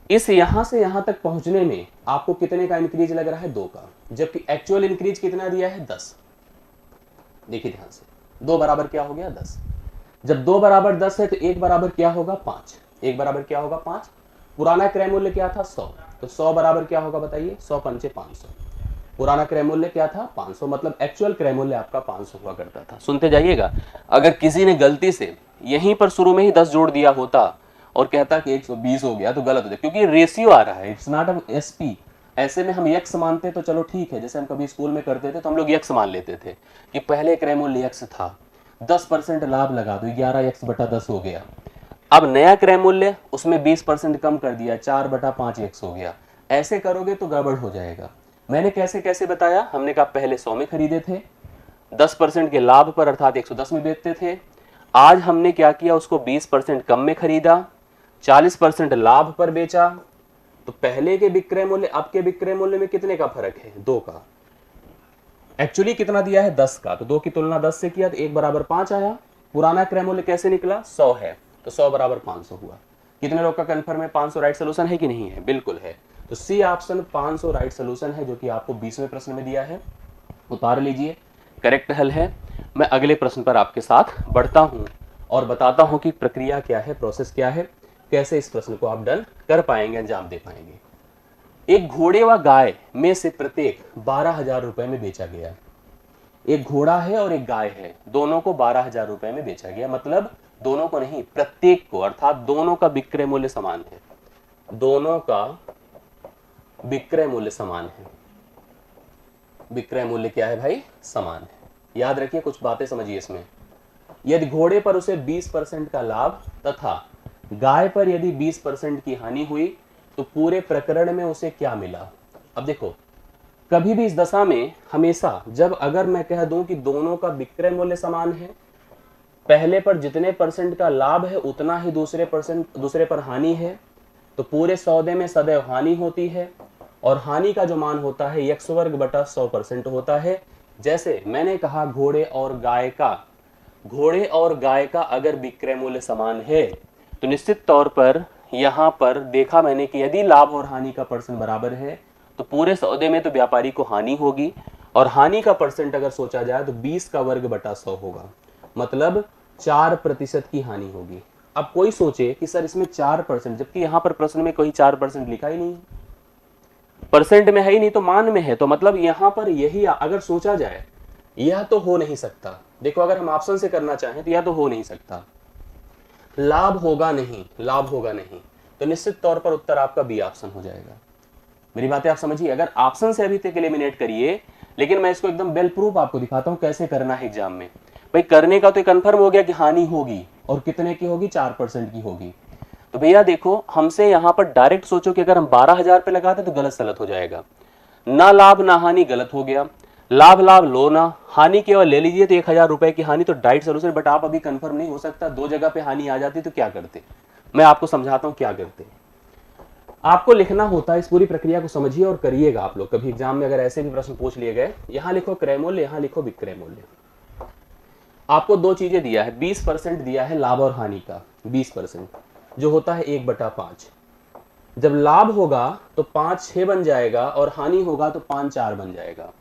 इस यहां से यहां तक पहुंचने में आपको कितने का इंक्रीज लग रहा है, 2 का, जबकि एक्चुअल इंक्रीज कितना दिया है, 10। देखिए ध्यान से, 2 बराबर क्या हो गया 10। जब 2 बराबर 10 है तो 1 बराबर क्या होगा 5। 1 बराबर क्या होगा 5। पुराना क्रय मूल्य क्या था 100, तो 100 बराबर क्या होगा बताइए 100 पंचे 500। पुराना क्रय मूल्य क्या था 500, मतलब एक्चुअल क्रय मूल्य आपका 500 हुआ करता था। सुनते जाइएगा, अगर किसी ने गलती से यहीं पर शुरू में ही 10 जोड़ दिया होता और कहता कि 120 हो गया तो गलत हो जाए, क्योंकि रेशियो आ रहा है, इट्स नॉट अ एसपी। ऐसे में हम यक्स मानते तो चलो ठीक है, जैसे हम कभी स्कूल में करते थे तो हम लोग यक्स मान लेते थे कि पहले क्रय मूल्य यक्स था, 10% लाभ लगा दो 11x/10 हो गया। अब नया क्रय मूल्य उसमें 20% कम कर दिया, 4/5x हो गया। ऐसे करोगे तो गड़बड़ हो जाएगा। मैंने कैसे कैसे बताया, हमने कहा पहले 100 में खरीदे थे, 10% के लाभ पर अर्थात 110 में बेचते थे। आज हमने क्या किया, उसको 20% कम में खरीदा, 40% लाभ पर बेचा। तो पहले के विक्रय मूल्य अब के विक्रय मूल्य में कितने का फर्क है 2 का। एक्चुअली कितना दिया है 10 का, तो 2 की तुलना 10 से किया तो 1 बराबर 5 आया। पुराना क्रय मूल्य कैसे निकला 100 है, तो 100 बराबर 500 हुआ। कितने लोग का कंफर्म है 500 राइट सोल्यूशन है कि नहीं है, बिल्कुल है। तो सी ऑप्शन 500 राइट सोल्यूशन है, जो कि आपको 20वें प्रश्न में दिया है, उतार लीजिए, करेक्ट हल है। मैं अगले प्रश्न पर आपके साथ बढ़ता हूं और बताता हूं कि प्रक्रिया क्या है, प्रोसेस क्या है, कैसे इस प्रश्न को आप डन कर पाएंगे, अंजाम दे पाएंगे। एक घोड़े व गाय में से प्रत्येक 12,000 रुपए में बेचा गया। एक घोड़ा है और एक गाय है, दोनों को 12,000 रुपए में बेचा गया, मतलब दोनों को नहीं, प्रत्येक को, अर्थात दोनों का विक्रय मूल्य समान है। दोनों का विक्रय मूल्य समान है। विक्रय मूल्य क्या है भाई, समान है। याद रखिए, कुछ बातें समझिए इसमें। यदि घोड़े पर उसे 20% का लाभ तथा गाय पर यदि 20% की हानि हुई तो पूरे प्रकरण में उसे क्या मिला। अब देखो, कभी भी इस दशा में हमेशा जब अगर मैं कह दूं कि दोनों का विक्रय मूल्य समान है, पहले पर जितने परसेंट का लाभ है उतना ही दूसरे पर हानि है, तो पूरे सौदे में सदैव हानि होती है, और हानि का जो मान होता है x वर्ग बटा 100% होता है। जैसे मैंने कहा घोड़े और गाय का अगर विक्रय मूल्य समान है तो निश्चित तौर पर यहां पर देखा मैंने कि यदि लाभ और हानि का परसेंट बराबर है तो पूरे सौदे में तो व्यापारी को हानि होगी, और हानि का परसेंट अगर सोचा जाए तो 20 का वर्ग बटा 100 होगा, मतलब 4% की हानि होगी। अब कोई सोचे कि सर इसमें 4%, जबकि यहां पर प्रश्न में कोई 4% लिखा ही नहीं, परसेंट में है ही नहीं, तो मान में है, तो मतलब यहां पर यही अगर सोचा जाए यह तो हो नहीं सकता। देखो, अगर हम ऑप्शन से करना चाहें तो यह तो हो नहीं सकता, लाभ होगा नहीं, तो निश्चित तौर पर उत्तर आपका बी ऑप्शन हो जाएगा। मेरी बातें आप समझिए, अगर ऑप्शन से अभी तक एलिमिनेट करिए, लेकिन मैं इसको एकदम बेल प्रूफ आपको दिखाता हूं कैसे करना है एग्जाम में। भाई करने का तो कंफर्म हो गया कि हानि होगी, और कितने की होगी 4% की होगी। तो भैया देखो, हमसे यहां पर डायरेक्ट सोचो कि अगर हम 12,000 पे लगाते तो गलत सलत हो जाएगा, ना लाभ ना हानि, गलत हो गया। लाभ लो ना, हानि केवल ले लीजिए तो 1,000 रुपए की हानि, तो डाइट सोल्यूशन। बट आप अभी कंफर्म नहीं हो सकता, 2 जगह पे हानि आ जाती तो क्या करते, मैं आपको समझाता हूं क्या करते। आपको लिखना होता है, इस पूरी प्रक्रिया को समझिए और करिएगा आप लोग। कभी एग्जाम में अगर ऐसे भी प्रश्न पूछ लिए गए, यहां लिखो क्रय मूल्य, यहां लिखो विक्रय मूल्य। आपको 2 चीजें दिया है, 20% दिया है लाभ और हानि का, 20% जो होता है 1/5। जब लाभ होगा तो 5 6 बन जाएगा, और हानि होगा तो 5 4 बन जाएगा।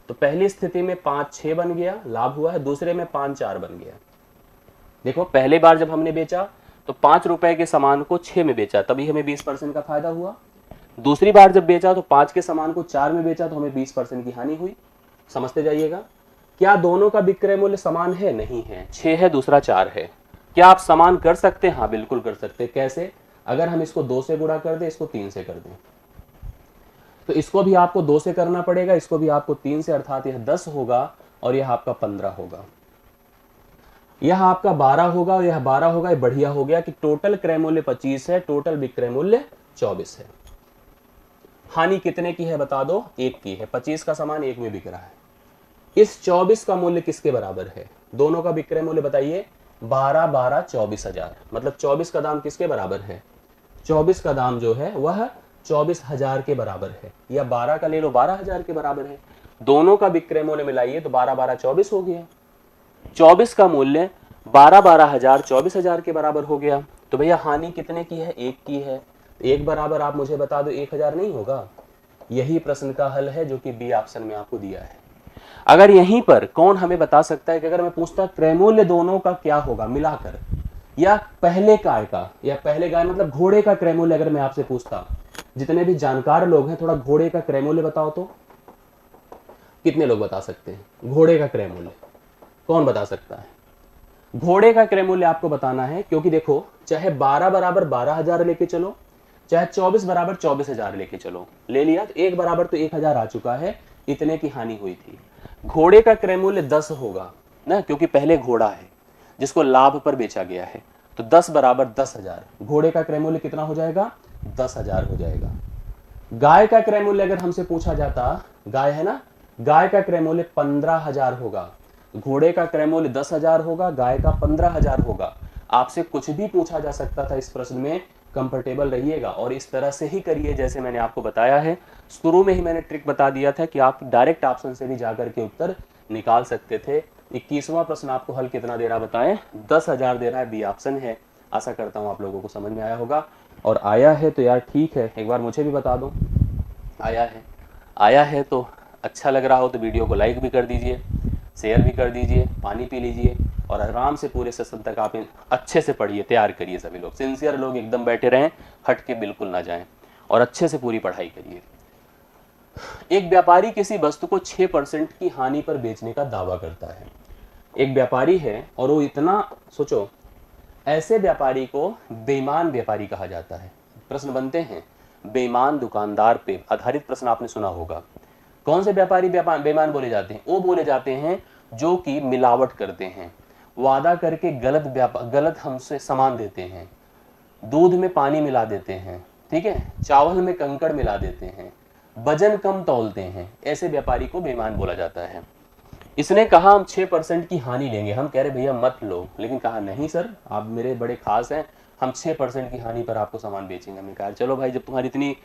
तो पहली स्थिति में 5 6 बन गया, लाभ हुआ है, दूसरे में 5 4 बन गया। देखो, पहले बार जब हमने बेचा तो 5 रुपए के सामान को 6 में बेचा, तभी हमें 20% का फायदा हुआ। दूसरी बार जब बेचा तो 5 के सामान को 4 में बेचा, तो हमें 20% की हानि हुई। समझते जाइएगा। क्या दोनों का विक्रय मूल्य समान है? नहीं है, 6 है, दूसरा 4 है। क्या आप समान कर सकते हैं? हाँ बिल्कुल कर सकते हैं। कैसे? अगर हम इसको 2 से गुणा कर दें, इसको 3 से कर दें, तो इसको भी आपको 2 से करना पड़ेगा, इसको भी आपको 3 से, अर्थात यह 10 होगा और यह आपका 15 होगा, यह आपका 12 होगा और यह 12 होगा। यह बढ़िया हो गया कि टोटल क्रय मूल्य 25 है, टोटल विक्रय मूल्य 24 है। हानि कितने की है बता दो? 1 की है। 25 का सामान 1 में बिक रहा है। इस 24 का मूल्य किसके बराबर है? दोनों का विक्रय मूल्य बताइए। 12 12 24,000, मतलब 24 का दाम किसके बराबर है? 24 का दाम जो है वह 24,000 के बराबर है, या 12 का ले लो 12,000 के बराबर है। दोनों का विक्रय मूल्य मिलाइए तो 12 12 24 हो गया। 24 का मूल्य 12 12,000 24,000 के बराबर हो गया। तो भैया हानि कितने की है? 1 की है। 1 बराबर आप मुझे बता दो 1,000 नहीं होगा? यही प्रश्न का हल है जो कि बी ऑप्शन में आपको दिया है। अगर यहीं पर कौन हमें बता सकता है कि अगर मैं पूछता क्रय मूल्य दोनों का क्या होगा मिलाकर, या पहले गाय का, या पहले गाय मतलब घोड़े का क्रय मूल्य, अगर मैं आपसे पूछता, जितने भी जानकार लोग हैं थोड़ा घोड़े का क्रय मूल्य बताओ तो कितने लोग बता सकते हैं? घोड़े का क्रय मूल्य कौन बता सकता है? घोड़े का क्रय मूल्य आपको बताना है, क्योंकि देखो चाहे 12 बराबर 12,000 लेके चलो, चाहे 24 बराबर 24,000 लेके चलो, ले लिया तो 1 बराबर तो 1,000 आ चुका है, इतने की हानि हुई थी। घोड़े का क्रय मूल्य 10 होगा ना, क्योंकि पहले घोड़ा है जिसको लाभ पर बेचा गया है, तो 10 बराबर 10,000, घोड़े का क्रय मूल्य कितना हो जाएगा? 10,000 हो जाएगा। गाय का क्रय मूल्य अगर हमसे पूछा जाता, गाय है ना, गाय का क्रय मूल्य 15,000 होगा, घोड़े का क्रय मूल्य 10,000 होगा, गाय का 15,000 होगा। आपसे कुछ भी पूछा जा सकता था इस प्रश्न में, कंफर्टेबल रहिएगा और इस तरह से ही करिए जैसे मैंने आपको बताया है। शुरू में ही मैंने ट्रिक बता दिया था कि आप डायरेक्ट ऑप्शन से भी जाकर के उत्तर निकाल सकते थे। 21वां प्रश्न आपको हल कितना दे रहा बताएं? 10,000 दे रहा है, बी ऑप्शन है। आशा करता हूं आप लोगों को समझ में आया होगा, और आया है तो यार ठीक है, एक बार मुझे भी बता दो आया है तो अच्छा लग रहा हो तो वीडियो को लाइक भी कर दीजिए, शेयर भी कर दीजिए, पानी पी लीजिए और आराम से पूरे सेशन तक आप अच्छे से पढ़िए, तैयार करिए। सभी लोग सिंसियर लोग एकदम बैठे रहें, हट के बिल्कुल ना जाएं और अच्छे से पूरी पढ़ाई करिए। एक व्यापारी किसी वस्तु को 6% की हानि पर बेचने का दावा करता है। एक व्यापारी है और वो इतना, सोचो, ऐसे व्यापारी को बेईमान व्यापारी कहा जाता है। प्रश्न बनते हैं बेईमान दुकानदार पे आधारित प्रश्न आपने सुना होगा। कौन से व्यापारी बेईमान बोले जाते हैं? वो बोले जाते हैं जो कि मिलावट करते हैं, वादा करके गलत हमसे सामान देते हैं, दूध में पानी मिला देते हैं, ठीक है, चावल में कंकड़ मिला देते हैं, वजन कम तौलते हैं, ऐसे व्यापारी को बेईमान बोला जाता है। इसने कहा हम 6% की हानि लेंगे। हम कह रहे भैया मत लो, लेकिन कहा नहीं सर आप मेरे बड़े खास हैं, हम 6% की हानि पर आपको सामान बेचेंगे। हमने कहा चलो भाई जब तुम्हारी इतनी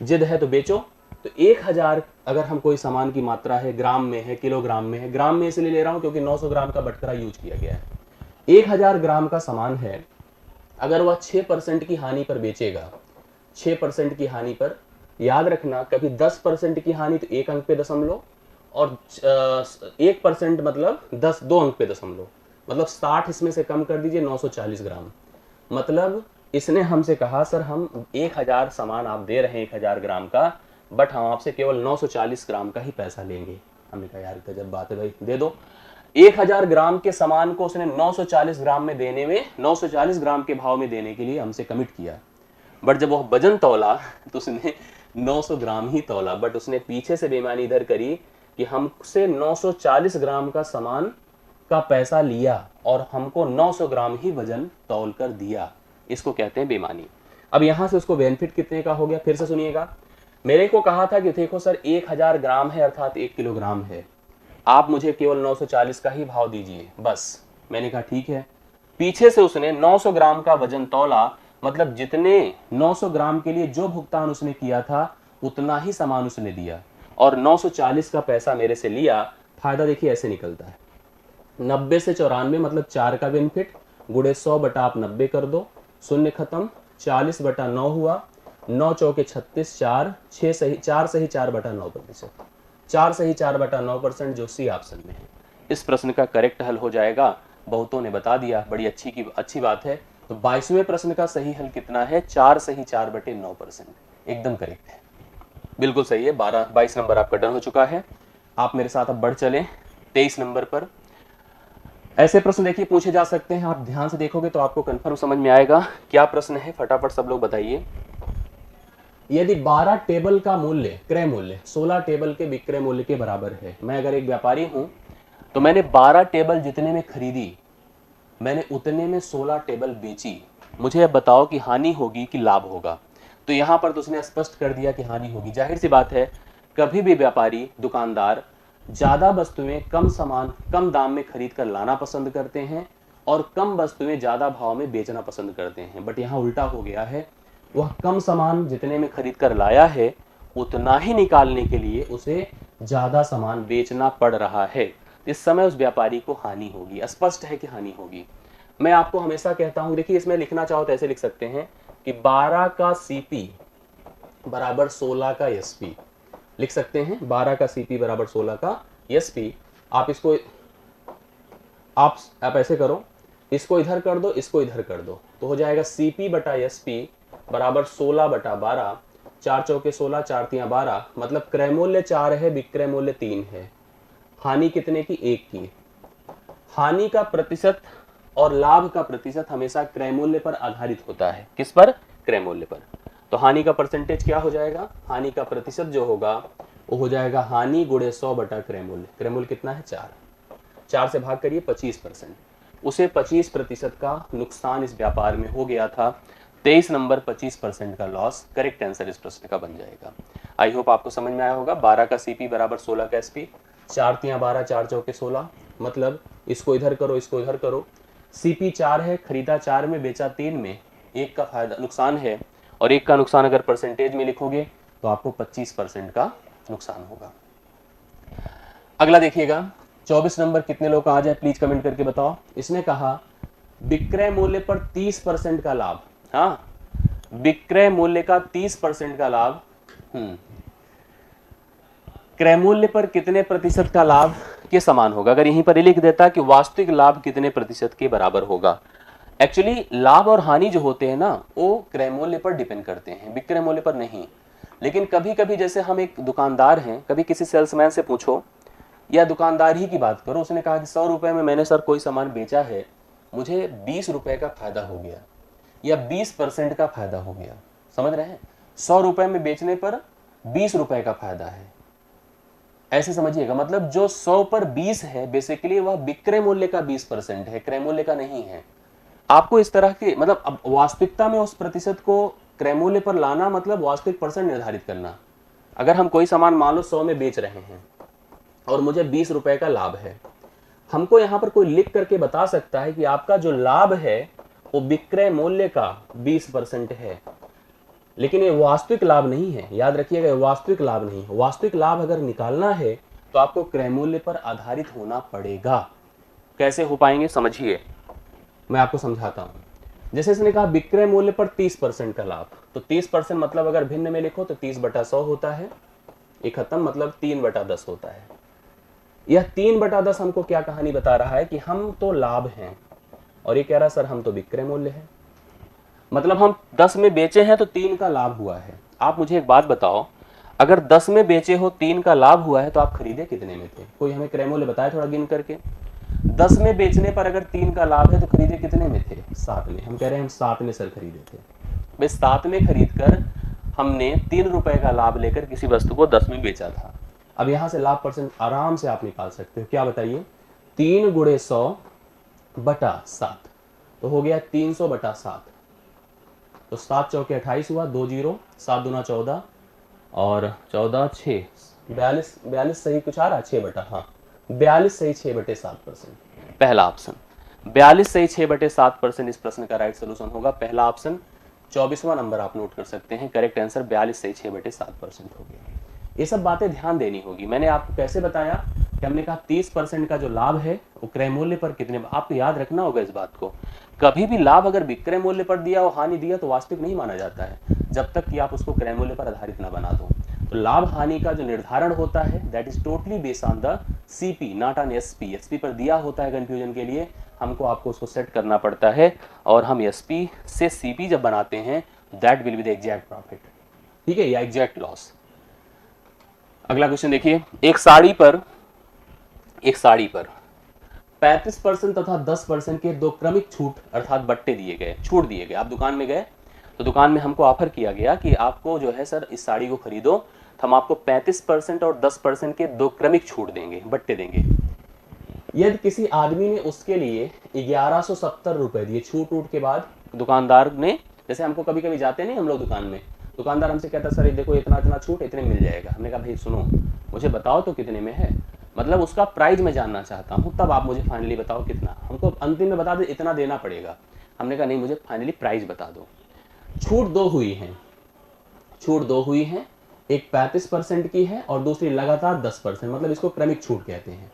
जिद है तो बेचो। तो 1,000 अगर हम कोई सामान की मात्रा है, ग्राम में है, किलोग्राम में है, ग्राम में इसलिए ले रहा हूं क्योंकि 900 ग्राम का बटकरा यूज किया गया है। 1,000 ग्राम का सामान है, अगर वह 6% की हानि पर बेचेगा, 6% की हानि पर, याद रखना कभी 10% की हानि तो 1 अंक पे दशमलव, और 1% मतलब 2 अंक पे दशमलव, मतलब 60 इसमें से कम कर दीजिए, 940 ग्राम। मतलब इसने हमसे कहा सर हम 1,000 सामान आप दे रहे हैं 1,000 ग्राम का, बट हम आपसे केवल 940 ग्राम का ही पैसा लेंगे। हमने कहा यार गजब बात है भाई, दे दो। 1,000 ग्राम के सामान को उसने 940 ग्राम में देने में, 940 ग्राम के भाव में देने के लिए हमसे कमिट किया। बट जब वो वजन तौला तो उसने 900 ग्राम ही तौला, बट उसने पीछे से बेईमानी इधर करी कि हमसे 940 ग्राम का सामान का पैसा लिया और हमको 900 ग्राम ही वजन तौल कर दिया। इसको कहते हैं बेईमानी। अब यहां से उसको बेनिफिट कितने का हो गया, फिर से सुनिएगा। मेरे को कहा था कि देखो सर 1,000 ग्राम है अर्थात 1 किलोग्राम है, आप मुझे केवल 940 का ही भाव दीजिए बस। मैंने कहा ठीक है। पीछे से उसने 900 ग्राम का वजन तौला, मतलब जितने 900 ग्राम के लिए जो भुगतान उसने किया था उतना ही सामान उसने दिया और 940 का पैसा मेरे से लिया। फायदा देखिए ऐसे निकलता है, 90 से 94 मतलब 4 का बेनिफिट, गुड़े 100 बटा आप 90 कर दो, शून्य खत्म, 40 बटा 9 हुआ, 9 चौके 36, 4 सही 4 बटा 9%, 4 सही 4 बटा 9%, जो सी ऑप्शन में है। इस प्रश्न का करेक्ट हल हो जाएगा। बहुतों ने बता दिया, बड़ी अच्छी बात है। तो 22वें प्रश्न का सही हल कितना है? 4 सही 4 बटे 9%, एकदम करेक्ट है, बिल्कुल सही है। 22 नंबर आपका डन हो चुका है। आप मेरे साथ अब बढ़ चले 23 नंबर पर। ऐसे प्रश्न देखिए पूछे जा सकते हैं, आप ध्यान से देखोगे तो आपको कंफर्म समझ में आएगा क्या प्रश्न है। फटाफट सब लोग बताइए। यदि 12 टेबल का मूल्य, क्रय मूल्य 16 टेबल के विक्रय मूल्य के बराबर है, मैं अगर एक व्यापारी हूं तो मैंने 12 टेबल जितने में खरीदी, मैंने उतने में 16 टेबल बेची, मुझे अब बताओ कि हानि होगी कि लाभ होगा? तो यहां पर तो उसने स्पष्ट कर दिया कि हानि होगी। जाहिर सी बात है, कभी भी व्यापारी दुकानदार ज्यादा वस्तुएं कम सामान कम दाम में खरीद कर लाना पसंद करते हैं और कम वस्तुएं ज्यादा भाव में बेचना पसंद करते हैं। बट यहाँ उल्टा हो गया है, वह कम सामान जितने में खरीद कर लाया है उतना ही निकालने के लिए उसे ज्यादा सामान बेचना पड़ रहा है। इस समय उस व्यापारी को हानि होगी, स्पष्ट है कि हानि होगी। मैं आपको हमेशा कहता हूं, देखिए इसमें लिखना चाहो तो ऐसे लिख सकते हैं कि 12 का सीपी बराबर 16 का एसपी लिख सकते हैं। 12 का सीपी बराबर 16 का एस पी, आप इसको आप ऐसे करो, इसको इधर कर दो, इसको इधर कर दो, तो हो जाएगा सी पी बटा एस पी बराबर 16 बटा 12, 4 चौके 16, 4 तियां 12, मतलब क्रय मूल्य 4 है, विक्रय मूल्य 3 है, हानि कितने की? 1 की। हानि का प्रतिशत और लाभ का प्रतिशत हमेशा क्रय मूल्य पर आधारित होता है। किस पर? क्रय मूल्य पर। तो हानि का परसेंटेज क्या हो जाएगा? हानि का प्रतिशत जो होगा वो हो जाएगा हानि गुणे 100 बटा क्रय मूल्य। क्रय मूल्य कितना है? 4। 4 से भाग करिए 25%। उसे 25% का नुकसान इस व्यापार में हो गया था। 23 नंबर 25% का लॉस करेक्ट आंसर इस प्रश्न का बन जाएगा। आई होप आपको समझ में आया होगा। 12 का सीपी बराबर 16 का एसपी, 4 तियां 12, 4 चौके 16, मतलब इसको इधर करो, इसको इधर करो। सीपी 4 है, खरीदा 4 में, बेचा 3 में, 1 का फायदा नुकसान है, और 1 का नुकसान अगर परसेंटेज में लिखोगे तो आपको 25% का नुकसान होगा। अगला देखिएगा 24 नंबर कितने लोग का आ जाए प्लीज कमेंट करके बताओ। इसने कहा विक्रय मूल्य पर 30% का लाभ। हाँ, विक्रय मूल्य का 30% का लाभ क्रय मूल्य पर कितने प्रतिशत का लाभ के समान होगा। अगर यहीं पर लिख देता कि वास्तविक लाभ कितने प्रतिशत के बराबर होगा। एक्चुअली लाभ और हानि जो होते हैं ना, वो क्रय मूल्य पर डिपेंड करते हैं, विक्रय मूल्य पर नहीं। लेकिन कभी कभी जैसे हम एक दुकानदार हैं, कभी किसी सेल्समैन से पूछो, या दुकानदार ही की बात करो, उसने कहा कि 100 रुपए में मैंने सर कोई सामान बेचा है, मुझे 20 रुपए का फायदा हो गया, या 20% का फायदा हो गया। समझ रहे हैं? 100 रुपए में बेचने पर 20 रुपए का फायदा है, ऐसे समझिएगा। मतलब जो 100 पर 20 है, बेसिकली वह विक्रय मूल्य का 20% है, क्रय मूल्य का नहीं है। आपको इस तरह के मतलब अब वास्तविकता में उस प्रतिशत को क्रय मूल्य पर लाना, मतलब वास्तविक परसेंट निर्धारित करना। अगर हम कोई सामान मान लो 100 में बेच रहे हैं और मुझे 20 रुपए का लाभ है, हमको यहां पर कोई लिख करके बता सकता है कि आपका जो लाभ है वो विक्रय मूल्य का 20% है, लेकिन ये वास्तविक लाभ नहीं है। याद रखिएगा, वास्तविक लाभ नहीं है। वास्तविक लाभ अगर निकालना है तो आपको क्रय मूल्य पर आधारित होना पड़ेगा। कैसे हो पाएंगे समझिए, मैं आपको समझाता हूं। जैसे इसने कहा विक्रय मूल्य पर 30% का लाभ, तो 30% मतलब अगर भिन्न में लिखो तो 30 बटा 100 होता है, ये खत्म, मतलब 3 बटा 10 होता है। यह 3 बटा 10 हमको क्या कहानी बता रहा है कि हम तो लाभ हैं, और ये कह रहा है सर हम तो विक्रय मूल्य है। मतलब हम 10 में बेचे हैं तो 3 का लाभ हुआ है। आप मुझे एक बात बताओ, अगर 10 में बेचे हो 3 का लाभ हुआ है तो आप खरीदे कितने में थे? कोई हमें क्रय मूल्य बताए थोड़ा गिन करके। 10 में बेचने पर अगर 3 का लाभ है तो खरीदे कितने में थे? 7 में। हम कह रहे हैं हम 7 में सर खरीदे थे। भाई 7 में खरीद कर हमने 3 रुपए का लाभ लेकर किसी वस्तु को 10 में बेचा था। अब यहां से लाभ परसेंट आराम से आप निकाल सकते हो। क्या बताइए? 3 गुणे 100 बटा 7, तो हो गया 300 बटा 7। तो 7 चौके 28 हुआ, 2 जीरो, 7 दूना 14, और 14 6 42 सही कुछ आ रहा है, 6 बटा, हाँ 42 सही 6/7%। पहला ऑप्शन 42 सही 6/7% इस प्रश्न का राइट सोल्यूशन होगा। पहला ऑप्शन 24वां नंबर आप नोट कर सकते हैं। करेक्ट आंसर 42 सही 6/7% हो गया। ये सब बातें ध्यान देनी होगी। मैंने आपको कैसे बताया कि हमने कहा 30% का जो लाभ है वो क्रय मूल्य पर कितने, आपको याद रखना होगा इस बात को। कभी भी लाभ अगर विक्रय मूल्य पर दिया और हानि दिया तो वास्तविक नहीं माना जाता है, जब तक कि आप उसको क्रय मूल्य पर आधारित ना बना दो। तो लाभ हानि का जो निर्धारण होता है that is totally based on the CP, not on SP. SP पर दिया होता है कंफ्यूजन के लिए, हमको आपको उसको सेट करना पड़ता है, और हम एसपी से सीपी जब बनाते हैं that will be the exact profit, ठीक है, या एग्जैक्ट लॉस। अगला क्वेश्चन देखिए, एक साड़ी पर 35% तथा 10% के 2 क्रमिक छूट अर्थात बट्टे दिए गए, छूट दिए गए। आप दुकान में गए तो दुकान में हमको ऑफर किया गया कि आपको जो है सर इस साड़ी को खरीदो तो हम आपको 35% और 10% के 2 क्रमिक छूट देंगे, बट्टे देंगे। यदि किसी आदमी ने उसके लिए 1170 रुपए दिए, छूट उठ के बाद दुकानदार ने, जैसे हमको कभी कभी जाते नहीं हम लोग दुकान में, दुकानदार हमसे कहता सर देखो इतना इतना छूट इतने मिल जाएगा। हमने कहा भाई सुनो मुझे बताओ तो कितने में है, मतलब उसका प्राइस मैं जानना चाहता हूं, तब आप मुझे फाइनली बताओ कितना। हमको अंतिम में बता दे इतना देना पड़ेगा। हमने कहा नहीं मुझे फाइनली प्राइस बता दो। छूट दो हुई हैं, एक 35% की है और दूसरी लगातार 10%, मतलब इसको क्रमिक छूट कहते हैं।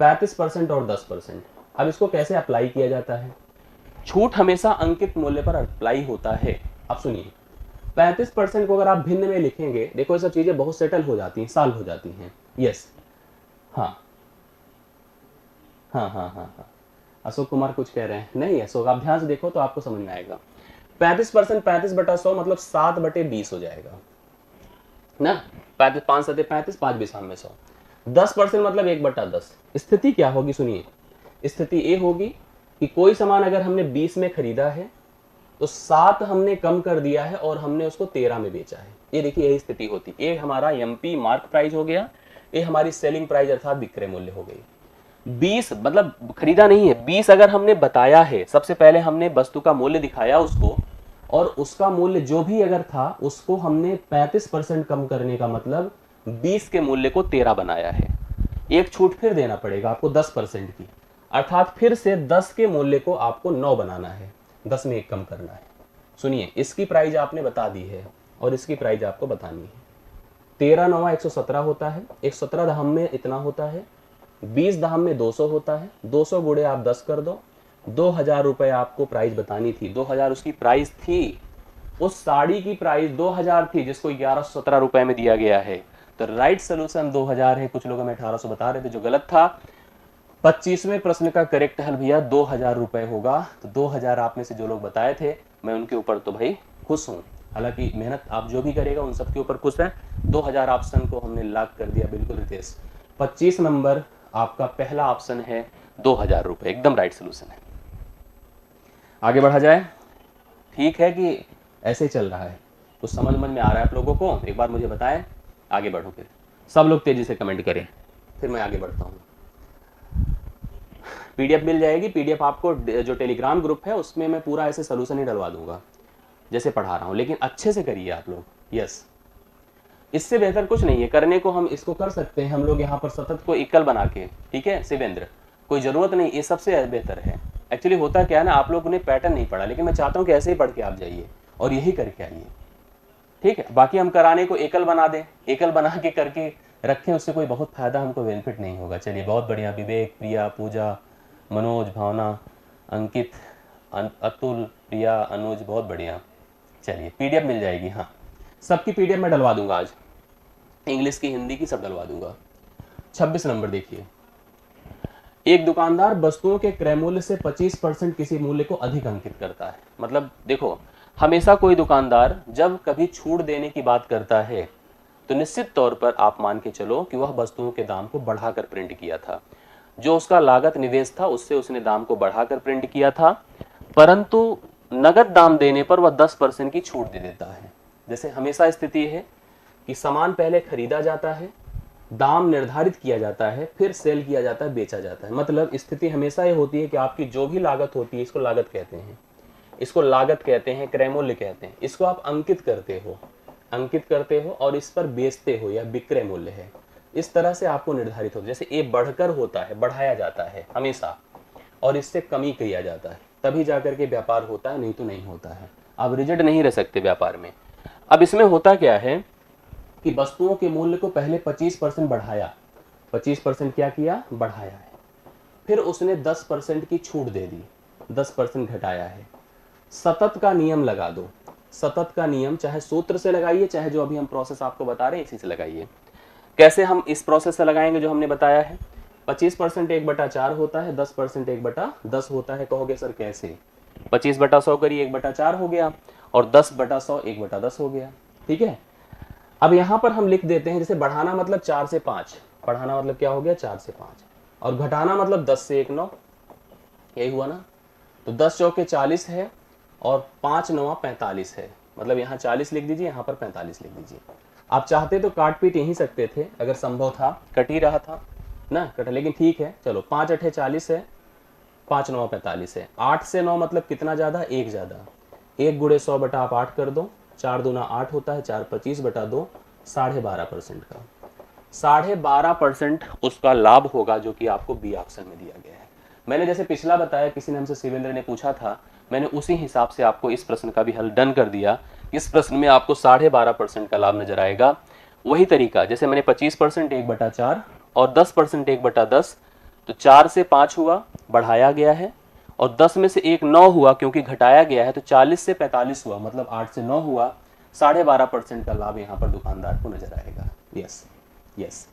35% और 10%। अब इसको कैसे अप्लाई किया जाता है? छूट हमेशा अंकित मूल्य पर अप्लाई होता है। अब सुनिए, 35% को अगर आप भिन्न में लिखेंगे, देखो ये सब चीजें बहुत सेटल हो जाती हैं, सॉल्व हो जाती हैं। यस, हाँ हाँ हाँ हाँ हाँ, अशोक कुमार कुछ कह रहे हैं, नहीं अशोक आप ध्यान से देखो तो आपको समझ में आएगा। 35%, 35/100 मतलब 7/20 हो जाएगा ना। 35, 5 सते 35, 5 बिसाम में 100। 10% मतलब 1/10। स्थिति क्या होगी सुनिए, स्थिति ये होगी कि कोई सामान अगर हमने 20 में खरीदा है तो 7 हमने कम कर दिया है और हमने उसको 13 में बेचा है। ये देखिए यही स्थिति होती है। ये हमारा एमपी मार्क प्राइस हो गया, ये हमारी सेलिंग प्राइस अर्थात विक्रय मूल्य हो गई। 20 मतलब खरीदा नहीं है, 20 अगर हमने बताया है, सबसे पहले हमने वस्तु का मूल्य दिखाया उसको, और उसका मूल्य जो भी अगर था उसको हमने 35% कम करने का मतलब 20 के मूल्य को 13 बनाया है। एक छूट फिर देना पड़ेगा आपको 10% की, अर्थात फिर से 10 के मूल्य को आपको 9 बनाना है, 10 में 1 कम करना है। सुनिए, इसकी प्राइस आपने बता दी है और इसकी प्राइस आपको बतानी है। 13 9 117 होता है, 117 दहम में इतना होता है, 20 दहम में 200 होता है, 200 गुणे आप 10 कर दो, 2000 रुपए आपको प्राइस बतानी थी, 2000 उसकी प्राइस थी। उस साड़ी की प्राइस 2000 थी जिसको 1117 रुपए में दिया गया है, तो राइट सोल्यूशन 2000 है। कुछ लोग हमें 1800 बता रहे थे जो गलत था। 25वें प्रश्न का करेक्ट हल भैया 2000 रुपए होगा। तो 2000 आप में से जो लोग बताए थे, मैं उनके ऊपर तो भाई खुश हूँ, हालांकि मेहनत आप जो भी करेगा उन सबके ऊपर खुश है। 2000 ऑप्शन को हमने लॉक कर दिया, बिल्कुल रितेश। 25 नंबर आपका पहला ऑप्शन है 2000 रुपए, एकदम राइट सोल्यूशन है। आगे बढ़ा जाए, ठीक है कि ऐसे चल रहा है, कुछ समझ में आ रहा है आप लोगों को? एक बार मुझे बताएं, आगे बढ़ो। फिर सब लोग तेजी से कमेंट करें, फिर मैं आगे बढ़ता हूँ। पीडीएफ मिल जाएगी, पीडीएफ आपको जो टेलीग्राम ग्रुप है उसमें मैं पूरा ऐसे सोल्यूशन ही डलवा दूंगा जैसे पढ़ा रहा हूँ, लेकिन अच्छे से करिए आप लोग। यस, इससे बेहतर कुछ नहीं है करने को। हम इसको कर सकते हैं हम लोग यहाँ पर सतत को एकल बना के, ठीक है शिवेंद्र, कोई जरूरत नहीं, ये सबसे बेहतर है। एक्चुअली होता क्या है ना, आप लोगों ने पैटर्न नहीं पढ़ा, लेकिन मैं चाहता हूँ कि ऐसे ही पढ़ के आप जाइए और यही करके आइए, ठीक है। बाकी हम कराने को एकल बना दें, एकल बना के करके रखें, उससे कोई बहुत फायदा हमको बेनिफिट नहीं होगा। चलिए बहुत बढ़िया, विवेक, प्रिया, पूजा, मनोज, भावना, अंकित, अतुल, प्रिया, अनुज, बहुत बढ़िया। चलिए पीडीएफ मिल जाएगी, हाँ सबकी पीडीएफ मैं डलवा दूंगा आज, इंग्लिश की, हिंदी की, सब डलवा दूंगा। 26 नंबर देखिए, एक दुकानदार वस्तुओं के क्रय मूल्य से 25% किसी मूल्य को अधिक अंकित करता है। मतलब देखो, हमेशा कोई दुकानदार जब कभी छूट देने की बात करता है तो निश्चित तौर पर आप मान के चलो कि वह वस्तुओं के दाम को बढ़ाकर प्रिंट किया था। जो उसका लागत निवेश था उससे उसने दाम को बढ़ाकर प्रिंट किया था, परंतु नगद दाम देने पर वह 10% की छूट दे देता है। जैसे हमेशा स्थिति है कि सामान पहले खरीदा जाता है, दाम निर्धारित किया जाता है, फिर सेल किया जाता है, बेचा जाता है। मतलब स्थिति हमेशा ये होती है कि आपकी जो भी लागत होती है, इसको लागत कहते हैं, इसको लागत कहते हैं, क्रय मूल्य कहते हैं। इसको आप अंकित करते हो और इस पर बेचते हो, या विक्रय मूल्य है। इस तरह से आपको निर्धारित होता है। जैसे ये बढ़कर होता है, बढ़ाया जाता है हमेशा, और इससे कमी किया जाता है, तभी जाकर के व्यापार होता है, नहीं तो नहीं होता है। आप रिजिड नहीं रह सकते व्यापार में। अब इसमें होता क्या है कि वस्तुओं के मूल्य को पहले 25% बढ़ाया, 25% क्या किया, बढ़ाया है, फिर उसने 10% की छूट दे दी, 10% घटाया है। सतत का नियम लगा दो, सतत का नियम चाहे सूत्र से लगाइए, चाहे जो अभी हम प्रोसेस आपको बता रहे हैं इसी से लगाइए। कैसे हम इस प्रोसेस से लगाएंगे जो हमने बताया है? 25% 1/4 होता है, 10% 1/10 होता है। कहोगे सर कैसे? 25/100 करिए 1/4 हो गया, और 10/100 1/10 हो गया, ठीक है। अब यहाँ पर हम लिख देते हैं, जैसे बढ़ाना मतलब 4 से 5, बढ़ाना मतलब क्या हो गया, 4 से 5, और घटाना मतलब 10 से 1 9, यही हुआ ना। तो 10 चौके 40 है और 5 9 45 है, मतलब यहाँ 40 लिख दीजिए, यहाँ पर 45 लिख दीजिए। आप चाहते तो काट पीट यहीं सकते थे, अगर संभव था, कट ही रहा था ना, कट, लेकिन ठीक है चलो। 5 8 40 है, 5 9 45 है, 8 से 9 मतलब कितना ज्यादा, 1 ज्यादा, 1 गुणे 100 बटा आप 8 कर दो, 4 दूना 8 होता है, 4 25 बटा 2, 12.5% का, 12.5% उसका लाभ होगा, जो कि आपको बी ऑप्शन में दिया गया है। मैंने जैसे पिछला बताया, किसी ने हमसे शिवेंद्र ने पूछा था, मैंने उसी हिसाब से आपको इस प्रश्न का भी हल डन कर दिया। इस प्रश्न में आपको 12.5% का लाभ नजर आएगा। वही तरीका जैसे मैंने 25% 1/4 और 10% 1/10, तो 4 से 5 हुआ, बढ़ाया गया है, और 10 में से 1 9 हुआ क्योंकि घटाया गया है, तो 40 से 45 हुआ, मतलब 8 से 9 हुआ। 12.5% का लाभ यहाँ पर दुकानदार को नजर आएगा। यस,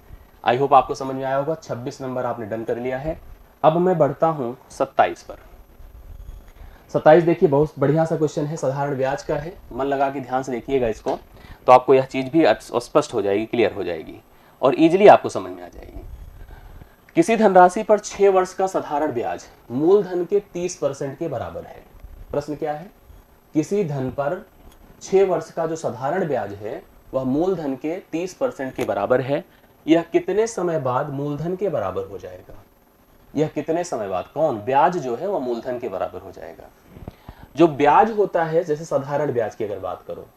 आई होप आपको समझ में आया होगा। 26 नंबर आपने डन कर लिया है। अब मैं बढ़ता हूं 27 पर। 27 देखिए बहुत बढ़िया सा क्वेश्चन है, साधारण ब्याज का है, मन लगा के ध्यान से देखिएगा इसको, तो आपको यह चीज भी स्पष्ट हो जाएगी, क्लियर हो जाएगी और इजीली आपको समझ में आ जाएगी। किसी धनराशि पर 6 वर्ष का साधारण ब्याज मूलधन के 30% के बराबर है। प्रश्न क्या है? किसी धन पर 6 वर्ष का जो साधारण ब्याज है वह मूलधन के 30% के बराबर है। यह कितने समय बाद मूलधन के बराबर हो जाएगा? यह कितने समय बाद कौन ब्याज जो है वह मूलधन के बराबर हो जाएगा? जो ब्याज होता है, जैसे साधारण ब्याज की अगर बात करो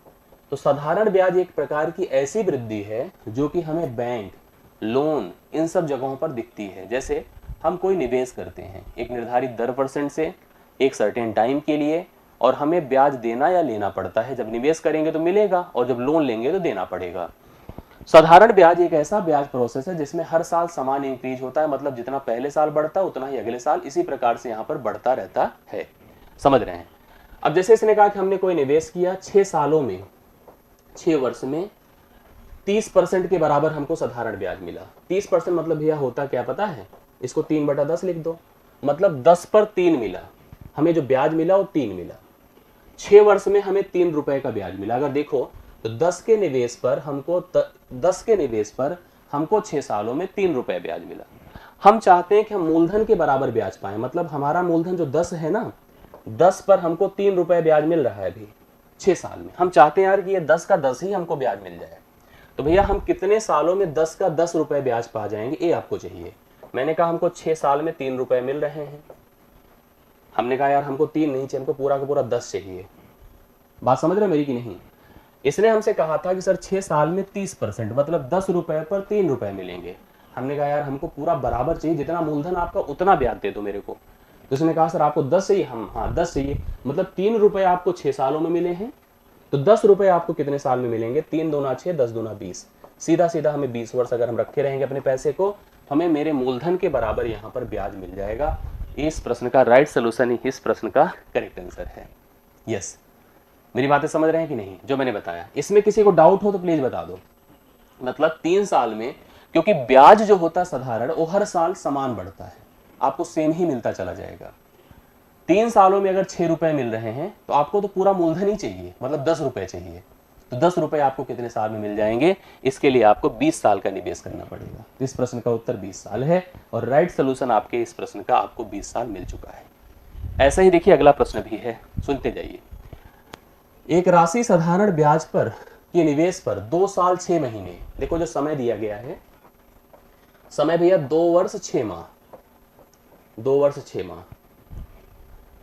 तो साधारण ब्याज एक प्रकार की ऐसी वृद्धि है जो कि हमें बैंक, लोन, इन सब जगहों पर दिखती है। जैसे हम कोई निवेश करते हैं एक निर्धारित दर % से एक सर्टेन टाइम के लिए, और हमें ब्याज देना या लेना पड़ता है। जब निवेश करेंगे तो मिलेगा और जब लोन लेंगे तो देना पड़ेगा। साधारण ब्याज एक ऐसा ब्याज प्रोसेस है जिसमें हर साल समान इंक्रीज होता है, मतलब जितना पहले साल बढ़ता है उतना ही अगले साल, इसी प्रकार से यहाँ पर बढ़ता रहता है। समझ रहे हैं? अब जैसे इसने कहा कि हमने कोई निवेश किया 6 सालों में, 6 वर्ष में 30% के बराबर हमको साधारण ब्याज मिला। 30% मतलब भैया होता क्या पता है? इसको 3/10 लिख दो, मतलब 10 पर 3 मिला। हमें जो ब्याज मिला वो 3 मिला। 6 वर्ष में हमें 3 रुपए का ब्याज मिला। अगर देखो तो 10 के निवेश पर हमको 6 सालों में 3 रुपए ब्याज मिला। हम चाहते हैं कि हम मूलधन के बराबर ब्याज पाएं, मतलब हमारा मूलधन जो 10 है ना, 10 पर हमको 3 रुपए ब्याज मिल रहा है अभी 6 साल में। हम चाहते हैं यार कि ये 10 का 10 ही हमको ब्याज मिल जाए। तो भैया हम कितने सालों में 10 का 10 रुपए ब्याज पा जाएंगे, ये आपको चाहिए। मैंने कहा हमको 6 साल में 3 रुपए मिल रहे हैं। हमने कहा यार हमको 3 नहीं चाहिए, हमको पूरा का पूरा 10 चाहिए। बात समझ रहे मेरी कि नहीं? इसने हमसे कहा था कि सर 6 साल में 30%, मतलब 10 रुपए पर 3 रुपए मिलेंगे। हमने कहा यार हमको पूरा बराबर चाहिए, जितना मूलधन आपका उतना ब्याज दे दो मेरे को। तो उसने कहा सर आपको 10 चाहिए? हम हाँ 10 चाहिए, मतलब 3 रुपए आपको 6 सालों में मिले हैं, तो 10 रुपए आपको कितने साल में मिलेंगे? 3 दूना 6, 10 दूना 20, सीधा सीधा हमें 20 वर्ष अगर हम रखे रहेंगे अपने पैसे को, हमें मेरे मूलधन के बराबर यहाँ पर ब्याज मिल जाएगा। इस प्रश्न का राइट सोल्यूशन ही इस प्रश्न का करेक्ट आंसर है। यस, मेरी बातें समझ रहे हैं कि नहीं जो मैंने बताया? इसमें किसी को डाउट हो तो प्लीज बता दो। मतलब 3 साल में, क्योंकि ब्याज जो होता है साधारण वो हर साल समान बढ़ता है, आपको सेम ही मिलता चला जाएगा। 3 सालों में अगर 6 रुपए मिल रहे हैं तो आपको तो पूरा मूलधन ही चाहिए, मतलब 10 रुपए चाहिए। तो 10 रुपए आपको कितने साल में मिल जाएंगे? इसके लिए आपको 20 साल का निवेश करना पड़ेगा। इस प्रश्न का उत्तर 20 साल है और राइट सोल्यूशन आपके इस प्रश्न का आपको 20 साल मिल चुका है। ऐसा ही देखिए अगला प्रश्न भी है, सुनते जाइए। एक राशि साधारण ब्याज पर के निवेश पर 2 साल 6 महीने, देखो जो समय दिया गया है, समय भैया 2 वर्ष 6 माह, 2 वर्ष 6 माह,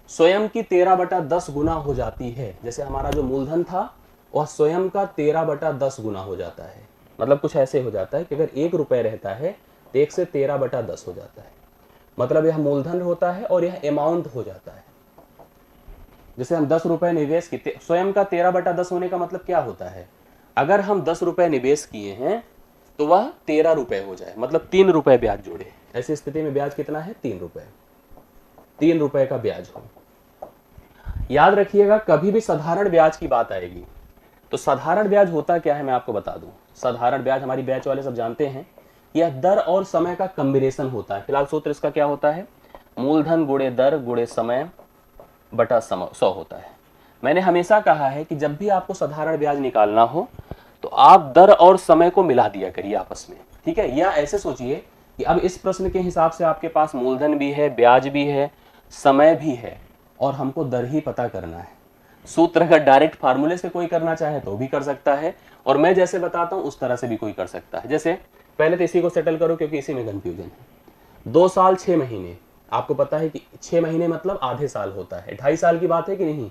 स्वयं की 13/10 गुना हो जाती है। जैसे हमारा जो मूलधन था वह स्वयं का 13/10 गुना हो जाता है। मतलब कुछ ऐसे हो जाता है कि अगर 1 रुपए रहता है तो 1 से 13/10 हो जाता है, मतलब यह मूलधन होता है और यह अमाउंट हो जाता है। जैसे हम 10 रुपए निवेश किए, स्वयं का 13/10 होने का मतलब क्या होता है? अगर हम 10 रुपए निवेश किए हैं तो वह 13 रुपए हो जाए, मतलब 3 रुपए ब्याज जोड़े। ऐसी स्थिति में ब्याज कितना है? 3 रुपए, 3 रुपए का ब्याज हो। याद रखिएगा कभी भी साधारण ब्याज की बात आएगी तो साधारण ब्याज होता क्या है मैं आपको बता दूं। साधारण ब्याज हमारी बैच वाले सब जानते हैं, यह दर और समय का कॉम्बिनेशन होता है। फिलहाल सूत्र इसका क्या होता है? मूलधन गुणे दर गुणे समय बटा 100 होता है। मैंने हमेशा कहा है कि जब भी आपको साधारण ब्याज निकालना हो तो आप दर और समय को मिला दिया करिए आपस में, ठीक है? या ऐसे सोचिए कि अब इस प्रश्न के हिसाब से आपके पास मूलधन भी है, ब्याज भी है, समय भी है और हमको दर ही पता करना है। सूत्र अगर डायरेक्ट फार्मूले से कोई करना चाहे तो भी कर सकता है, और मैं जैसे बताता हूं उस तरह से भी कोई कर सकता है। जैसे पहले तो इसी को सेटल करो क्योंकि इसी में कंफ्यूजन है। 2 साल 6 महीने, आपको पता है कि 6 महीने मतलब आधे साल होता है। 2.5 साल की बात है कि नहीं?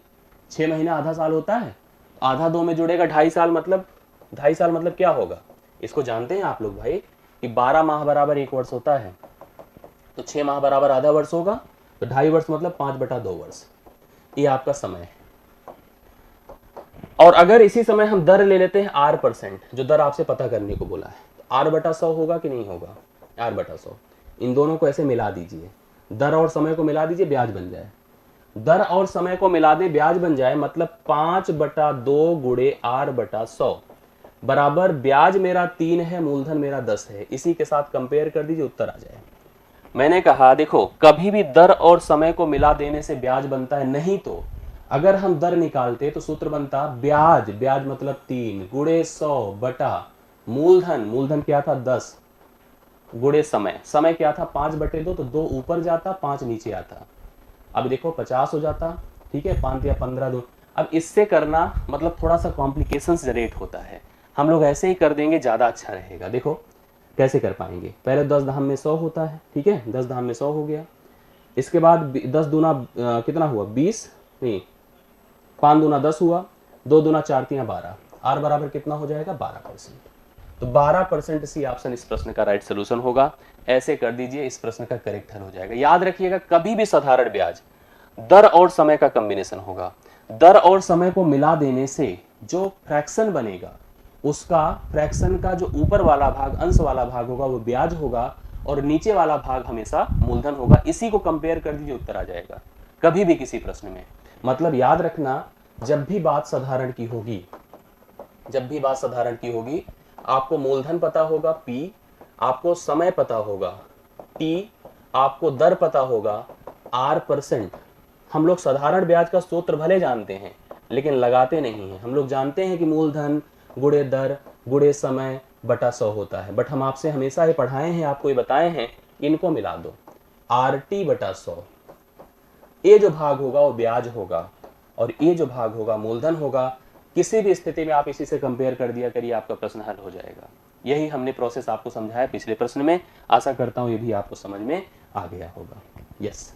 6 महीने आधा साल होता है, आधा 2 में जुड़ेगा 2.5 साल, मतलब 2.5 साल मतलब क्या होगा? इसको जानते हैं आप लोग भाई कि 12 माह बराबर 1 वर्ष होता है, तो 6 माह बराबर आधा वर्ष होगा, तो 2.5 वर्ष मतलब 5/2 वर्ष। ये आपका समय है। और अगर इसी समय हम दर ले लेते हैं R%, जो दर आपसे पता करने को बोला है, तो R/100 होगा कि नहीं होगा? R/100। इन दोनों को ऐसे मिला दीजिए, दर और समय को मिला दीजिए, ब्याज बन जाए। दर और समय को मिला दे, ब्याज बन जाए, मतलब 5/2 गुणे R/100 बराबर ब्याज मेरा 3 है, मूलधन मेरा 10 है। इसी के साथ कंपेयर कर दीजिए, उत्तर आ जाए। मैंने कहा देखो कभी भी दर और समय को मिला देने से ब्याज बनता है, नहीं तो अगर हम दर निकालते तो सूत्र बनता ब्याज, ब्याज मतलब 3 गुणे 100 बटा मूलधन, मूलधन क्या था 10 गुणे समय, समय क्या था 5/2, तो 2 ऊपर जाता 5 नीचे आता। अब देखो 50 हो जाता, ठीक है, 5 या 15 दो। अब इससे करना मतलब थोड़ा सा कॉम्प्लिकेशन जनरेट होता है, हम लोग ऐसे ही कर देंगे, ज़्यादा अच्छा रहेगा। देखो कैसे कर पाएंगे, पहले 10 धाम में 100 होता है, ठीक है, 10 धाम में 100 हो गया। इसके बाद 10 दूना कितना हुआ 20, नहीं 5 दूना 10 हुआ, 2 दूना 4 3 12, आर बराबर कितना हो जाएगा 12%। तो 12% सी ऑप्शन इस प्रश्न का राइट सोल्यूशन होगा। ऐसे कर दीजिए, इस प्रश्न का करेक्ट हल हो जाएगा। याद रखिएगा कभी भी साधारण ब्याज दर और समय का कॉम्बिनेशन होगा। दर और समय को मिला देने से जो फ्रैक्शन बनेगा, उसका फ्रैक्शन का जो ऊपर वाला भाग अंश वाला भाग होगा वो ब्याज होगा, और नीचे वाला भाग हमेशा मूलधन होगा। इसी को कंपेयर कर दीजिए, उत्तर आ जाएगा कभी भी किसी प्रश्न में। मतलब याद रखना, जब भी बात साधारण की होगी, जब भी बात साधारण की होगी, आपको मूलधन पता होगा P, आपको समय पता होगा T, आपको दर पता होगा R%। हम लोग साधारण ब्याज का सूत्र भले जानते हैं लेकिन लगाते नहीं हैं। हम लोग जानते हैं कि मूलधन गुणे दर गुणे समय बटा 100 होता है, बट हम आपसे हमेशा ये पढ़ाए हैं, आपको ये बताए हैं, इनको मिला दो RT बटा 100। ये जो भाग होगा वो ब्याज होगा और ये जो भाग होगा मूलधन होगा। किसी भी स्थिति में आप इसी से कंपेयर कर दिया करिए, आपका प्रश्न हल हो जाएगा। यही हमने प्रोसेस आपको समझाया पिछले प्रश्न में। आशा करता हूं ये भी आपको समझ में आ गया होगा। यस,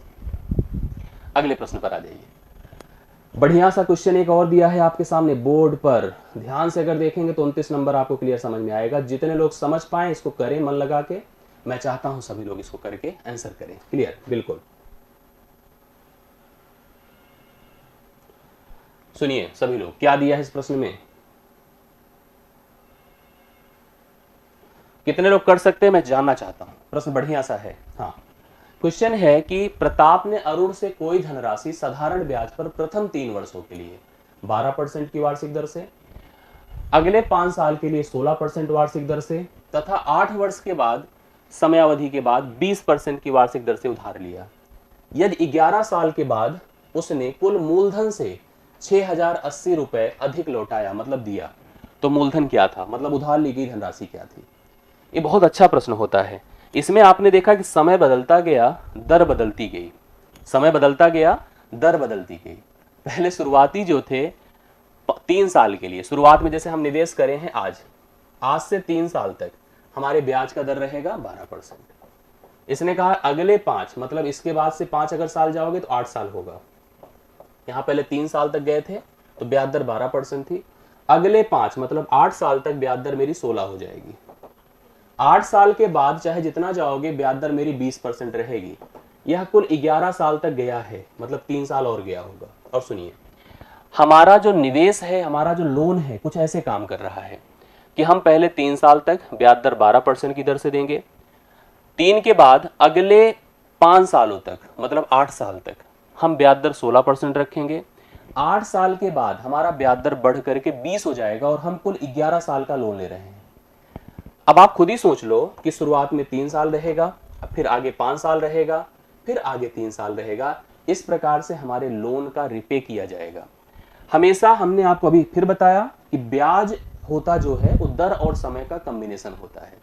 अगले प्रश्न पर आ जाइए। बढ़िया सा क्वेश्चन एक और दिया है आपके सामने बोर्ड पर, ध्यान से अगर देखेंगे तो 29 नंबर आपको क्लियर समझ में आएगा। जितने लोग समझ पाए इसको करें मन लगा के, मैं चाहता हूं सभी लोग इसको करके आंसर करें। क्लियर, बिल्कुल सुनिए सभी लोग, क्या दिया है इस प्रश्न में, कितने लोग कर सकते हैं मैं जानना चाहता हूं। प्रश्न बढ़िया सा है। हाँ, क्वेश्चन है कि प्रताप ने अरुण से कोई धनराशि साधारण ब्याज पर प्रथम 3 वर्षों के लिए 12% की वार्षिक दर से, अगले 5 साल के लिए 16% वार्षिक दर से तथा 8 वर्ष के बाद समयावधि के बाद 20% की वार्षिक दर से उधार लिया। यदि 11 साल के बाद उसने कुल मूलधन से 6080 रुपए अधिक लौटाया, मतलब दिया, तो मूलधन क्या था, मतलब उधार ली गई धनराशि क्या थी। ये बहुत अच्छा प्रश्न होता है। इसमें आपने देखा कि समय बदलता गया, दर बदलती गई, समय बदलता गया, दर बदलती गई। पहले शुरुआती जो थे 3 साल के लिए, शुरुआत में जैसे हम निवेश करें हैं आज से 3 साल तक हमारे ब्याज का दर रहेगा 12%। इसने कहा अगले 5, मतलब इसके बाद से 5 अगर साल जाओगे तो 8 साल होगा। यहाँ पहले 3 साल तक गए थे तो ब्याज दर 12% थी, अगले 5 मतलब 8 साल तक ब्याज दर मेरी 16 हो जाएगी। 8 साल के बाद चाहे जितना जाओगे ब्याज दर मेरी 20% रहेगी। यह कुल 11 साल तक गया है, मतलब 3 साल और गया होगा। और सुनिए, हमारा जो निवेश है, हमारा जो लोन है, कुछ ऐसे काम कर रहा है कि हम पहले 3 साल तक ब्याज दर 12% की दर से देंगे, 3 के बाद अगले 5 सालों तक मतलब 8 साल तक हम ब्याज दर 16% रखेंगे। 8 साल के बाद हमारा ब्याज दर बढ़ करके 20 हो जाएगा और हम कुल 11 साल का लोन ले रहे हैं। अब आप खुद ही सोच लो कि शुरुआत में 3 साल रहेगा, फिर आगे 5 साल रहेगा, फिर आगे 3 साल रहेगा। इस प्रकार से हमारे लोन का रिपे किया जाएगा। हमेशा हमने आपको अभी फिर बताया कि ब्याज होता जो है वो दर और समय का कॉम्बिनेशन होता है।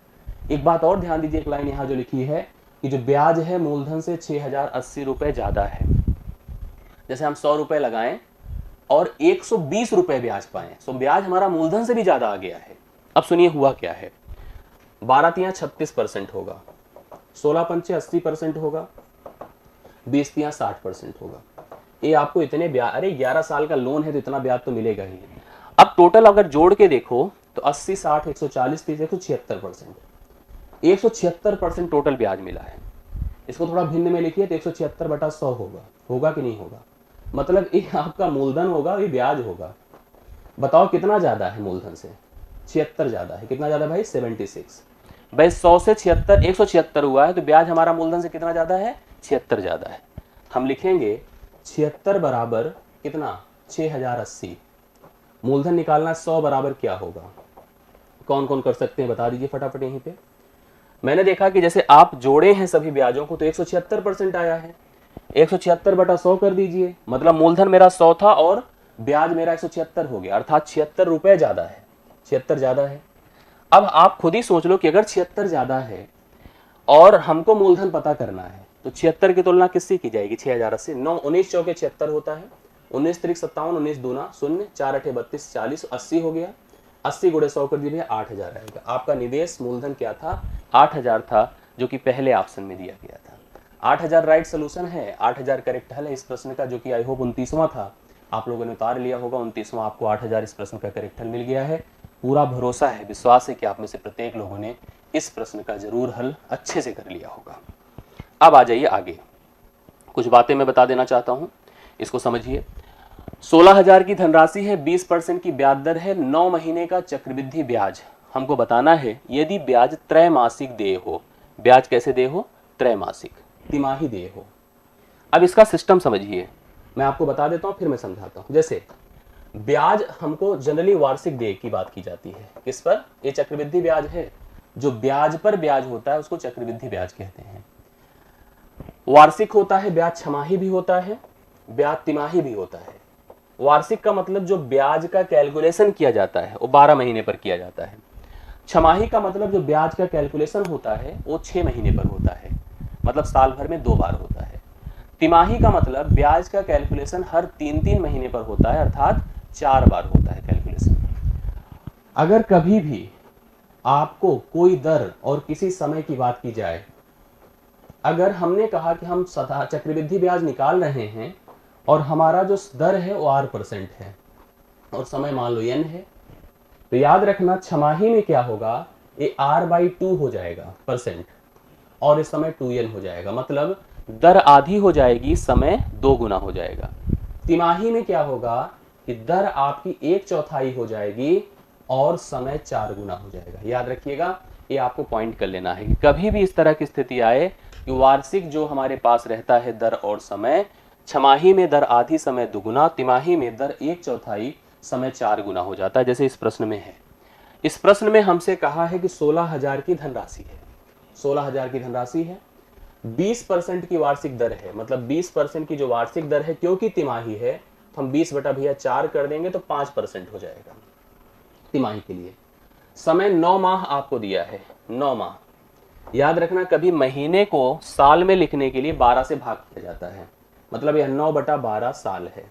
एक बात और ध्यान दीजिए, एक लाइन यहाँ जो लिखी है कि जो ब्याज है मूलधन से 6080 रुपए ज्यादा है। जैसे हम 100 रुपए लगाएं और 120 रुपए ब्याज पाएं, तो ब्याज हमारा मूलधन से भी ज्यादा आ गया है। अब सुनिए हुआ क्या है, 12 तिया 36% होगा, 16 पंचे 80% होगा, 20 तिया 60% होगा। ये आपको इतने ब्याज, अरे 11 साल का लोन है तो इतना ब्याज तो मिलेगा ही। अब टोटल अगर जोड़ के देखो तो 80 60 140 30 176%, 176% टोटल ब्याज मिला है। इसको थोड़ा भिन्न में लिखिए तो 176 बटा 100 होगा, होगा कि नहीं होगा। मतलब ये आपका मूलधन होगा, ये ब्याज होगा। बताओ कितना ज्यादा है मूलधन से, 76 ज्यादा है। कितना ज्यादा भाई, 76। भाई 100 से 76, 176 हुआ है तो ब्याज हमारा मूलधन से कितना ज्यादा है, 76 ज्यादा है। हम लिखेंगे 76 बराबर कितना, 6080। मूलधन निकालना 100 बराबर क्या होगा, कौन कौन कर सकते हैं बता दीजिए फटाफट यहीं पे। मैंने देखा कि जैसे आप जोड़े हैं सभी ब्याजों को तो 176% आया है। 176 बटा 100 कर दीजिए, मतलब मूलधन मेरा 100 था और ब्याज मेरा 176 हो गया, अर्थात 76 रुपए ज्यादा है। 76 ज्यादा है। अब आप खुद ही सोच लो कि अगर 76 ज्यादा है और हमको मूलधन पता करना है तो 76 की तुलना किससे की जाएगी? 6000 से। 9 19 चौके 76 होता है, 19 त्रिक 57, 19 दूना 0, 4 अठे 32, 40, 80 हो गया। 80 गुणे 100 कर दीजिए, 8000 आएगा। आपका निवेश मूलधन क्या था? 8000 था, जो कि पहले ऑप्शन में दिया गया था। 8000 राइट सोल्यूशन है, 8000 करेक्ट हल है इस प्रश्न का, जो कि आई होप 29वां था। आप लोगों ने उतार लिया होगा 29वां, आपको 8000 इस प्रश्न का करेक्ट हल मिल गया है। पूरा भरोसा है, विश्वास है कि आप में से प्रत्येक लोगों ने इस प्रश्न का जरूर हल अच्छे से कर लिया होगा। अब आ जाइए आगे, कुछ बातें मैं बता देना चाहता हूं, इसको समझिए। 16000 की धनराशि है, 20% की ब्याज दर है, 9 महीने का चक्रवृद्धि ब्याज हमको बताना है। यदि ब्याज त्रैमासिक देय हो, ब्याज कैसे देय हो? त्रैमासिक, तिमाही देय हो। अब इसका सिस्टम समझिए, मैं आपको बता देता हूं फिर मैं समझाता हूं। जैसे ब्याज हमको जनरली वार्षिक देय की बात की जाती है। किस पर? ये चक्रवृद्धि ब्याज है, जो ब्याज पर ब्याज होता है उसको चक्रवृद्धि ब्याज कहते हैं। वार्षिक होता है ब्याज, छमाही भी होता है, ब्याज तिमाही भी होता है। वार्षिक का मतलब जो ब्याज का कैलकुलेशन किया जाता है वो 12 महीने पर किया जाता है। छमाही का मतलब जो ब्याज का कैलकुलेशन होता है वो 6 महीने पर होता है, मतलब साल भर में 2 बार होता है। तिमाही का मतलब ब्याज का कैलकुलेशन हर 3-3 महीने पर होता है, अर्थात 4 बार होता है कैलकुलेशन। अगर कभी भी आपको कोई दर और किसी समय की बात की जाए, अगर हमने कहा कि हम सदा चक्रवृद्धि ब्याज निकाल रहे हैं और हमारा जो दर है वो 8% है और समय मान लो n है, तो याद रखना छमाही में क्या होगा? ये r/2 हो जाएगा परसेंट और इस समय 2n हो जाएगा, मतलब दर आधी हो जाएगी, समय 2 गुना हो जाएगा। तिमाही में क्या होगा कि दर आपकी 1/4 हो जाएगी और समय 4 गुना हो जाएगा। याद रखिएगा, ये आपको पॉइंट कर लेना है कि कभी भी इस तरह की स्थिति आए कि वार्षिक जो हमारे पास रहता है दर और समय, छमाही में दर आधी, समय दुगुना, तिमाही में दर 1/4, समय 4 गुना हो जाता है, जैसे इस प्रश्न में है। इस प्रश्न में हमसे कहा है कि 16000 की धनराशि है, 16000 की धनराशि है, 20% की वार्षिक दर है, मतलब 20% की जो वार्षिक दर है, क्योंकि तिमाही है तो हम 20 बटा भैया 4 कर देंगे तो 5% हो जाएगा तिमाही के लिए। समय 9 माह आपको दिया है, 9 माह। याद रखना, कभी महीने को साल में लिखने के लिए 12 से भाग किया जाता है, मतलब यह 9 बटा 12 साल है।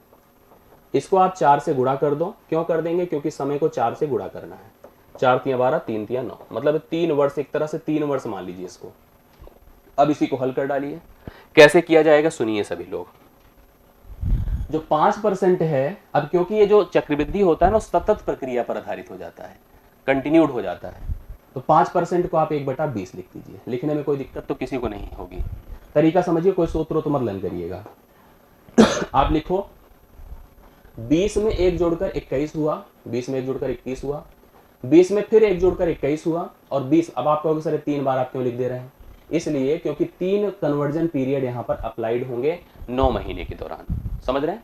इसको आप 4 से गुणा कर दो। क्यों कर देंगे? क्योंकि समय को 4 से गुणा करना है। 4 तिया 12, 3 तिया 9, मतलब 3 वर्ष, एक तरह से 3 वर्ष मान लीजिए इसको। अब इसी को हल कर डालिए। कैसे किया जाएगा सुनिए सभी लोग। जो 5% है, अब क्योंकि ये जो चक्रवृद्धि होता है ना सतत प्रक्रिया पर आधारित हो जाता है, कंटिन्यूड हो जाता है, तो 5% को आप 1/20 लिख दीजिए। लिखने में कोई दिक्कत तो किसी को नहीं होगी। तरीका समझिए, कोई सूत्र तो मत लन करिएगा। आप लिखो 20 में 1 जोड़कर 21 हुआ, 20 में 1 जोड़कर 21 हुआ, 20 में फिर 1 जोड़कर 21 हुआ और 20। अब आप कहोगे सर 3 बार आप क्यों लिख दे रहे हैं? इसलिए क्योंकि 3 कन्वर्जन पीरियड यहां पर अप्लाइड होंगे 9 महीने के दौरान। समझ रहे हैं?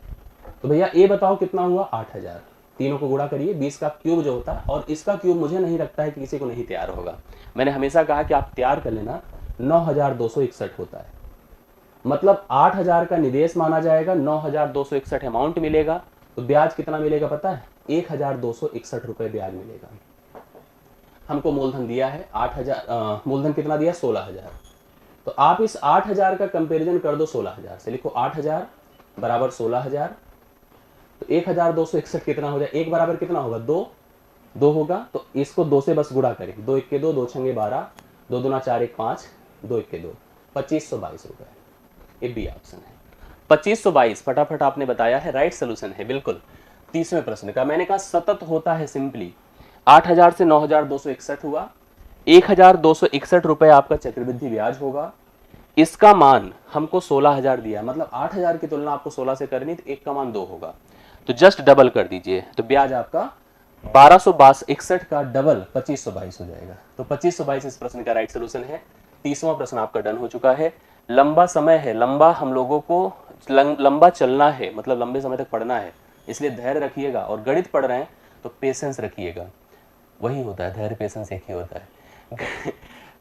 तो भैया ये बताओ कितना हुआ? 8000। तीनों को गुणा करिए, 20 का क्यूब जो होता है, और इसका क्यूब मुझे नहीं लगता है कि किसी को नहीं तैयार होगा। मैंने हमेशा कहा कि आप तैयार कर लेना। 9261 होता है, मतलब 8000 का निवेश माना जाएगा, 9261 अमाउंट मिलेगा। तो ब्याज कितना मिलेगा पता है? 1261 रुपए ब्याज मिलेगा। हमको मूलधन दिया है 8000, मूलधन कितना दिया? 16000। तो आप इस 8000 का कंपैरिजन कर दो 16000 से। लिखो 8000 बराबर 16000, तो 1261 कितना हो जाए? 1 बराबर कितना होगा? 2 होगा, तो इसको 2 से बस गुणा करें। 2 1 के 2, 2 6 12, 2 दूना 4 1 5, 2 1 के 2, 2522 रुपए। ये बी ऑप्शन है। 2522 फटाफट आपने बताया है, राइट सोल्यूशन है बिल्कुल। 30वें प्रश्न का मैंने कहा सतत होता है सिंपली। 8000 से 9261 हुआ, 1261 रुपए आपका चक्रवृद्धि ब्याज होगा। इसका मान हमको 16000 दिया, मतलब 8000 की तुलना आपको 16 से करनी, तो 1 का मान 2 होगा, तो जस्ट डबल कर दीजिए, तो ब्याज आपका 1261 का डबल 2522 हो जाएगा। तो 2522 इस प्रश्न का राइट सोल्यूशन है। 30वां प्रश्न आपका डन हो चुका है। लंबा समय है, लंबा हम लोगों को लंबा चलना है, मतलब लंबे समय तक पढ़ना है, इसलिए धैर्य रखिएगा। और गणित पढ़ रहे हैं तो पेशेंस रखिएगा, वही होता है धैर्य पेशेंस एक ही होता है।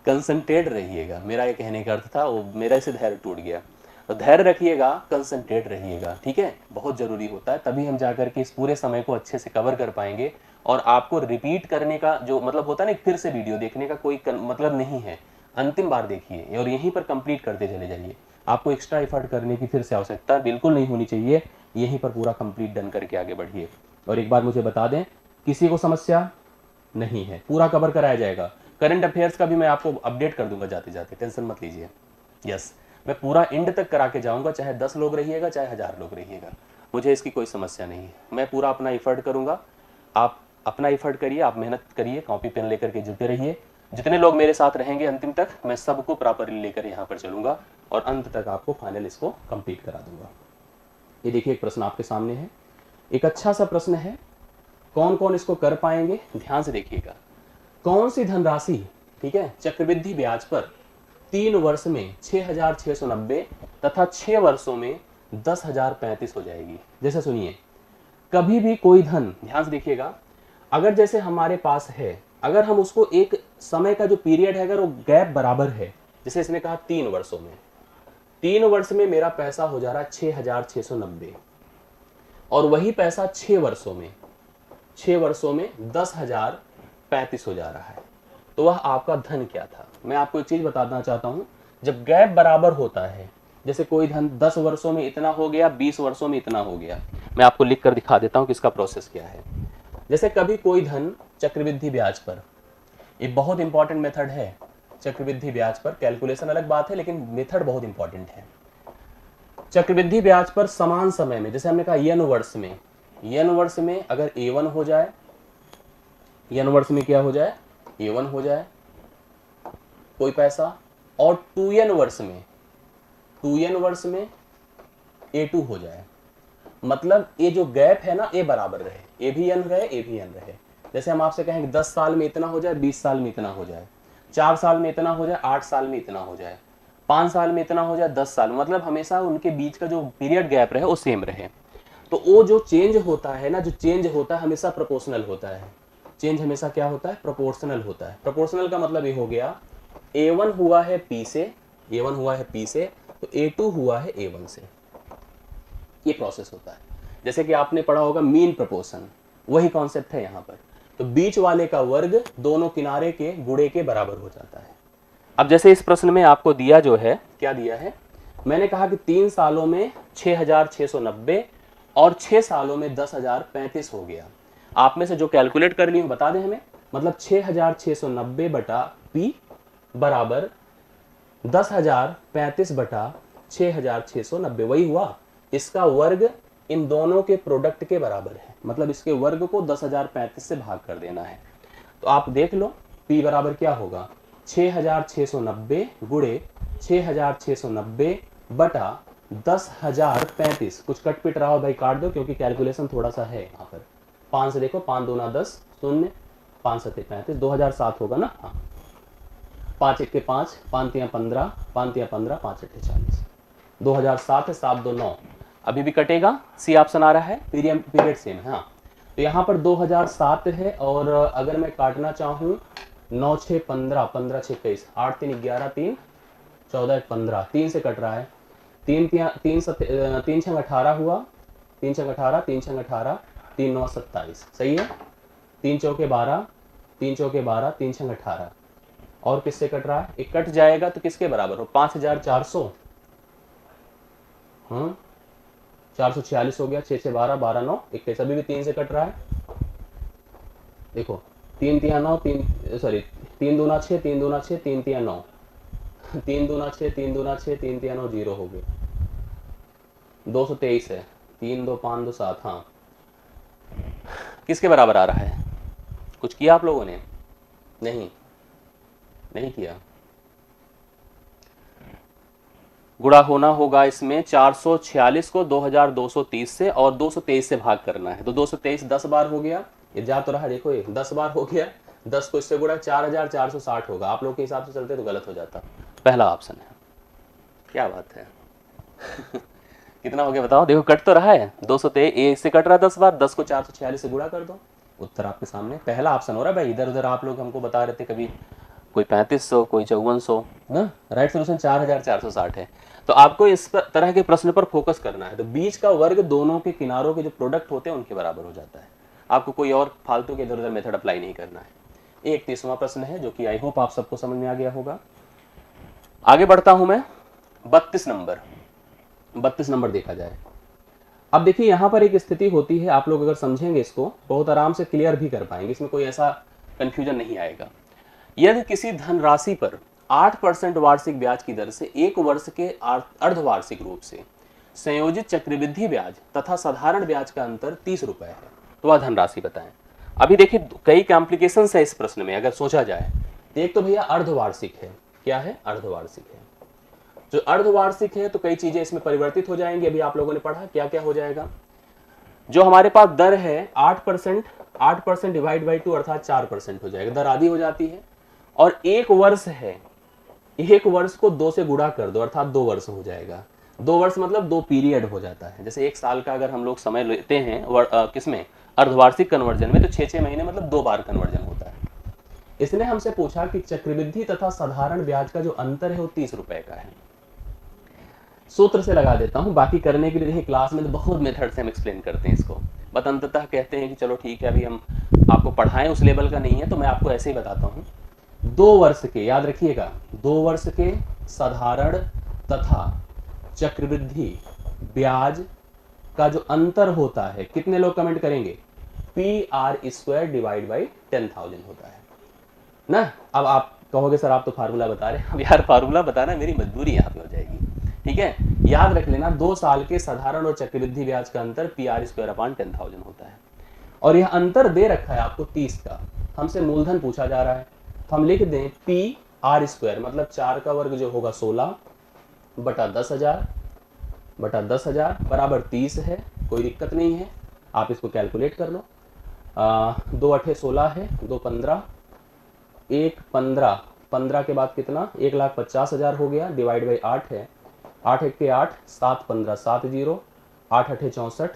कंसंट्रेट रहिएगा, मेरा ये कहने का अर्थ था, वो मेरा इसे धैर्य टूट गया। तो धैर्य रखिएगा, कंसंट्रेट रहिएगा, ठीक है, बहुत जरूरी होता है, तभी हम जाकर के इस पूरे समय को अच्छे से कवर कर पाएंगे। और आपको रिपीट करने का जो मतलब होता है ना, फिर से वीडियो देखने का कोई मतलब नहीं है, अंतिम बार देखिए और यहीं पर कंप्लीट करते चले जाइए। आपको एक्स्ट्रा एफर्ट करने की फिर से आवश्यकता बिल्कुल नहीं होनी चाहिए, यहीं पर पूरा कंप्लीट डन करके आगे बढ़िए। और एक बार मुझे बता दें, किसी को समस्या नहीं है, पूरा कवर कराया जाएगा। करंट अफेयर्स का भी मैं आपको अपडेट कर दूंगा जाते जाते, टेंशन मत लीजिए। यस, मैं पूरा एंड तक करा के जाऊंगा, चाहे 10 लोग रहिएगा चाहे 1000 लोग रहिएगा, मुझे इसकी कोई समस्या नहीं है। मैं पूरा अपना एफर्ट करूंगा, आप अपना एफर्ट करिए, आप मेहनत करिए, कॉपी पेन लेकर के जुटे रहिए। जितने लोग मेरे साथ रहेंगे अंतिम तक, मैं सबको प्रॉपरली लेकर यहाँ पर चलूंगा और अंत तक आपको फाइनल इसको कंप्लीट करा दूंगा। ये देखिए एक प्रश्न आपके सामने है, एक अच्छा सा प्रश्न है, कौन कौन इसको कर पाएंगे ध्यान से देखिएगा। कौन सी धनराशि, ठीक है, चक्रवृद्धि ब्याज पर 3 वर्ष में 6690 तथा 6 वर्षों में 10,035 हो जाएगी। जैसे सुनिए, कभी भी कोई धन, ध्यान से देखिएगा, अगर जैसे हमारे पास है, अगर हम उसको एक समय का जो पीरियड है, अगर वो गैप बराबर है, जैसे इसने कहा 3 वर्षों में, 3 वर्ष में मेरा पैसा हो जा रहा है 6690 और वही पैसा 6 वर्षों में 10,035 हो जा रहा है, तो वह आपका धन क्या था। मैं आपको एक चीज बताना चाहता हूं, जब गैप बराबर होता है, जैसे कोई धन 10 वर्षों में इतना हो गया, 20 वर्षों में इतना हो गया, मैं आपको लिख कर दिखा देता हूं कि इसका प्रोसेस क्या है। जैसे कभी कोई धन चक्रवृद्धि ब्याज पर, ये बहुत इंपॉर्टेंट मेथड है, चक्रवृद्धि ब्याज पर कैलकुलेशन अलग बात है लेकिन मेथड बहुत इंपॉर्टेंट है। चक्रवृद्धि ब्याज पर समान समय में, जैसे हमने कहा n वर्ष में अगर A1 हो जाए, n वर्ष में क्या हो जाए, A1 हो जाए कोई पैसा, और 2n वर्ष में A2 हो जाए, मतलब ये जो गैप है ना, ए बराबर रहे, ए भी n रहे, ए भी n रहे। जैसे हम आपसे कहेंगे 10 साल में इतना हो जाए, 20 साल में इतना हो जाए, 4 साल में इतना हो जाए, 8 साल में इतना हो जाए, 5 साल में इतना हो जाए, 10 साल, मतलब हमेशा उनके बीच का जो पीरियड गैप रहे वो सेम रहे। तो वो जो चेंज होता है ना, जो चेंज होता है हमेशा प्रोपोर्शनल होता है, चेंज हमेशा क्या होता है, प्रोपोर्शनल होता है। प्रोपोर्शनल का मतलब ये हो गया, A1 हुआ है P से, A1 हुआ है P से, तो A2 हुआ है A1 से, ये प्रोसेस होता है। जैसे कि आपने पढ़ा होगा मीन प्रोपोर्शन, वही कॉन्सेप्ट है यहाँ पर। तो बीच वाले का वर्ग दोनों किनारे के गुणे के बराबर हो जाता है। अब जैसे इस प्रश्न में आपको दिया जो है, क्या दिया है, मैंने कहा कि 3 सालों में 6690 और 6 सालों में 10,035 हो गया। आप में से जो कैलकुलेट कर ली बता दें हमें, मतलब 6690 बटा P बराबर 10,035 बटा 6690, वही हुआ। इसका वर्ग इन दोनों के प्रोडक्ट के बराबर है, मतलब इसके वर्ग को 10,035 से भाग कर देना है। तो आप देख लो P बराबर क्या होगा, 6690 गुणे 6690 बटा 10,035। कुछ कट पिट रहा हो भाई काट दो, क्योंकि कैलकुलेशन थोड़ा सा है यहाँ पर। 5 से देखो, 5 दूना 10, 0, 5 7 35, 2007 होगा ना। हाँ, 5 1 5, 5 3 15, 5 3 15, 5 8 40, 2007 है, 7 2 9, अभी भी कटेगा, सी ऑप्शन आ रहा है, पीरियड सेम है। हाँ, तो यहाँ पर 2007 है, और अगर मैं काटना चाहूँ 9 6 15, 15 6 21, 8 3 11, 3 14 15, 3 से कट रहा है, 3 6 18 हुआ, 3 6 18, 3 6 18, 3 9 27, सही है। 3 चौके 12, 3 चौके 12, 3 6 18, और किससे कट रहा है, एक कट जाएगा तो किसके बराबर हो, 5400, हाँ 446 हो गया, 6 6 12, 12 9 21, अभी भी 3 से कट रहा है। देखो 3 3 9, 3 दूना 6, 3 दूना 6, 3 3 9, 3 दूना 6, 3 दूना 6, 3 3 9, 0 हो गया, 223 है, 3 2 5 2 7, हाँ किसके बराबर आ रहा है, कुछ किया आप लोगों ने, नहीं किया। गुणा होना होगा इसमें 446 को 2230 से, और 223 से भाग करना है, तो 223 10 बार हो गया, ये जा तो रहा, देखो ये 10 बार हो गया, 10 को इससे गुणा 4460 होगा। आप लोग के हिसाब से चलते तो गलत हो जाता, पहला ऑप्शन है। क्या बात है कितना हो गया बताओ, देखो कट तो रहा है, 223 से कट रहा है 10 बार, 10 को 446 से गुणा कर दो, उत्तर आपके सामने, पहला ऑप्शन हो रहा है भाई। इधर उधर आप लोग हमको बता रहे थे कभी कोई 3500, कोई 5400 ना। राइट सोल्यूशन 4460 है। तो आपको इस तरह के प्रश्न पर फोकस करना है। तो बीच का वर्ग दोनों के किनारों के जो प्रोडक्ट होते हैं उनके बराबर हो जाता है। आपको कोई और फालतू के इधर उधर मेथड अप्लाई नहीं करना है। एक 30वां प्रश्न है जो कि आई होप आप सबको समझ में आ गया होगा। आगे बढ़ता हूं मैं। 32 नंबर देखा जाए। अब देखिए यहां पर एक स्थिति होती है, आप लोग अगर समझेंगे इसको बहुत आराम से क्लियर भी कर पाएंगे, इसमें कोई ऐसा कंफ्यूजन नहीं आएगा। यदि किसी धनराशि पर 8% वार्षिक ब्याज की दर से एक वर्ष के अर्धवार्षिक रूप से संयोजित चक्रवृद्धि ब्याज तथा साधारण ब्याज का अंतर 30 रुपए है, तो वह धनराशि बताएं। अभी देखिए कई कॉम्प्लिकेशंस है इस प्रश्न में अगर सोचा जाए। एक तो भैया अर्धवार्षिक है। क्या है? अर्धवार्षिक है। जो अर्धवार्षिक है तो कई चीजें इसमें परिवर्तित हो जाएंगी। अभी आप लोगों ने पढ़ा क्या क्या हो जाएगा। जो हमारे पास दर है 8% डिवाइड बाई 2 अर्थात 4% हो जाएगा, दर आधी हो जाती है। और एक वर्ष है, एक वर्ष को 2 से गुणा कर दो अर्थात 2 वर्ष हो जाएगा। 2 वर्ष मतलब 2 पीरियड हो जाता है। जैसे एक साल का अगर हम लोग समय लेते हैं किसमें, अर्धवार्षिक कन्वर्जन में, तो 6-6 महीने मतलब 2 बार कन्वर्जन होता है। इसने हमसे पूछा कि चक्रवृद्धि तथा साधारण ब्याज का जो अंतर है वो 30 रुपए का है। सूत्र से लगा देता हूं, बाकी करने के लिए देखिए क्लास में तो बहुत मेथड से हम एक्सप्लेन करते हैं इसको, बट अंततः कहते हैं कि चलो ठीक है अभी हम आपको पढ़ाएं उस लेवल का नहीं है, तो मैं आपको ऐसे ही बताता हूं। 2 वर्ष के, याद रखिएगा, 2 वर्ष के साधारण तथा चक्रवृद्धि ब्याज का जो अंतर होता है, कितने लोग कमेंट करेंगे, PR² डिवाइड बाई 10,000 होता है ना। अब आप कहोगे सर आप तो फार्मूला बता रहे हैं। अब यार फार्मूला बताना मेरी मजबूरी यहाँ पे हो जाएगी, ठीक है। याद रख लेना 2 साल के साधारण और चक्रवृद्धि ब्याज का अंतर PR²/10,000 होता है। और यह अंतर दे रखा है आपको 30 का, हमसे मूलधन पूछा जा रहा है, तो हम लिख दें PR² मतलब 4 का वर्ग जो होगा 16 बटा 10,000 बराबर 30 है। कोई दिक्कत नहीं है, आप इसको कैलकुलेट कर लो। 2 8 16 है, 2 15, 1 15, 15 के बाद कितना, 1,50,000 हो गया, डिवाइड बाई 8 है, 8 1 के 8, 7 15 7 0, 8 8 64,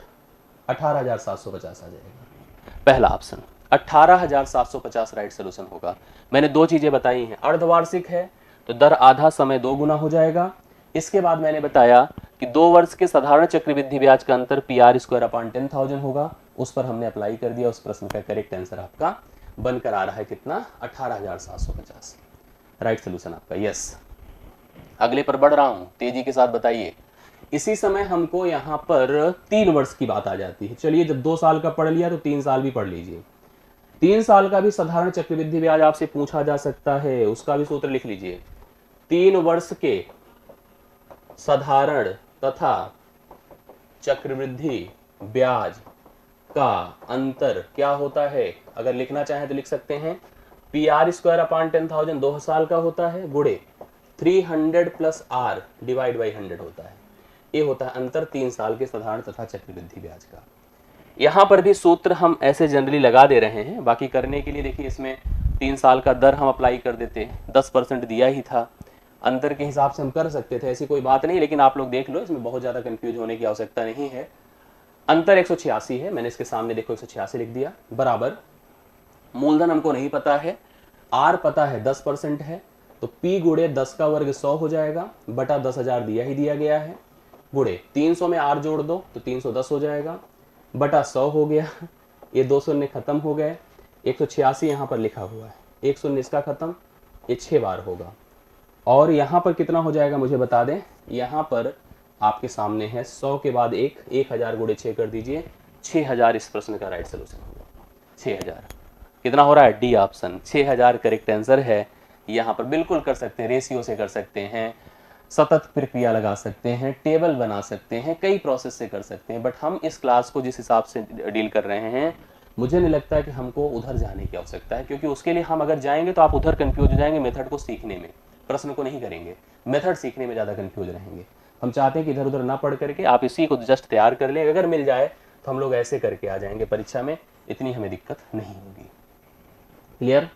18,750 आ जाएगा। पहला ऑप्शन 18,750 राइट सोल्यूशन होगा। मैंने 2 चीजें बताई हैं, अर्धवार्षिक है तो दर आधा समय 2 गुना हो जाएगा। इसके बाद मैंने बताया कि 2 वर्ष के साधारण चक्रवृद्धि ब्याज का अंतर PR²/10,000 होगा, उस पर हमने अप्लाई कर दिया। उस प्रश्न का करेक्ट आंसर आपका बनकर आ रहा है कितना, 18,750 राइट सोल्यूशन आपका, यस। अगले पर बढ़ रहा हूं, तेजी के साथ बताइए। इसी समय हमको यहाँ पर 3 वर्ष की बात आ जाती है। चलिए जब 2 साल का पढ़ लिया तो 3 साल भी पढ़ लीजिए। 3 साल का भी साधारण चक्रवृद्धि ब्याज आपसे पूछा जा सकता है, उसका भी सूत्र लिख लीजिए। 3 वर्ष के साधारण तथा चक्रवृद्धि ब्याज का अंतर क्या होता है, अगर लिखना चाहें तो लिख सकते हैं PR²/10,000 2 साल का होता है, गुणे 300 + R डिवाइड बाई 100 होता है। ये होता है अंतर 3 साल के साधारण तथा चक्रवृद्धि ब्याज का। यहाँ पर भी सूत्र हम ऐसे जनरली लगा दे रहे हैं, बाकी करने के लिए देखिए इसमें 3 साल का दर हम अप्लाई कर देते, 10% दिया ही था, अंतर के हिसाब से हम कर सकते थे, ऐसी कोई बात नहीं। लेकिन आप लोग देख लो, इसमें बहुत ज़्यादा कंफ्यूज होने की आवश्यकता नहीं है। अंतर 186 है, मैंने इसके सामने देखो 186 लिख दिया, बराबर मूलधन हमको नहीं पता है, R पता है 10% है, तो P गुणे 10 का वर्ग 100 हो जाएगा, बटा 10,000 दिया ही दिया गया है, गुणे 300 में R जोड़ दो तो 310 हो जाएगा, बटा 100 हो गया। ये 2 शून्य खत्म हो गए, 186 यहाँ पर लिखा हुआ है, 1 शून्य इसका खत्म, ये 6 बार होगा। और यहाँ पर कितना हो जाएगा मुझे बता दें, यहाँ पर आपके सामने है 100 के बाद 1,000 गुणे 6 कर दीजिए, 6,000 इस प्रश्न का राइट सोल्यूशन होगा। 6,000 कितना हो रहा है, डी ऑप्शन 6,000 करेक्ट आंसर है। यहाँ पर बिल्कुल कर सकते हैं, रेशियो से कर सकते हैं, सतत प्रक्रिया लगा सकते हैं, टेबल बना सकते हैं, कई प्रोसेस से कर सकते हैं। बट हम इस क्लास को जिस हिसाब से डील कर रहे हैं, मुझे नहीं लगता है कि हमको उधर जाने की आवश्यकता है, क्योंकि उसके लिए हम अगर जाएंगे तो आप उधर कंफ्यूज हो जाएंगे मेथड को सीखने में, प्रश्न को नहीं करेंगे, मेथड सीखने में ज़्यादा कंफ्यूज रहेंगे। हम चाहते हैं कि इधर उधर ना पढ़ करके आप इसी को जस्ट तैयार कर लें, अगर मिल जाए तो हम लोग ऐसे करके आ जाएंगे परीक्षा में, इतनी हमें दिक्कत नहीं होगी। क्लियर?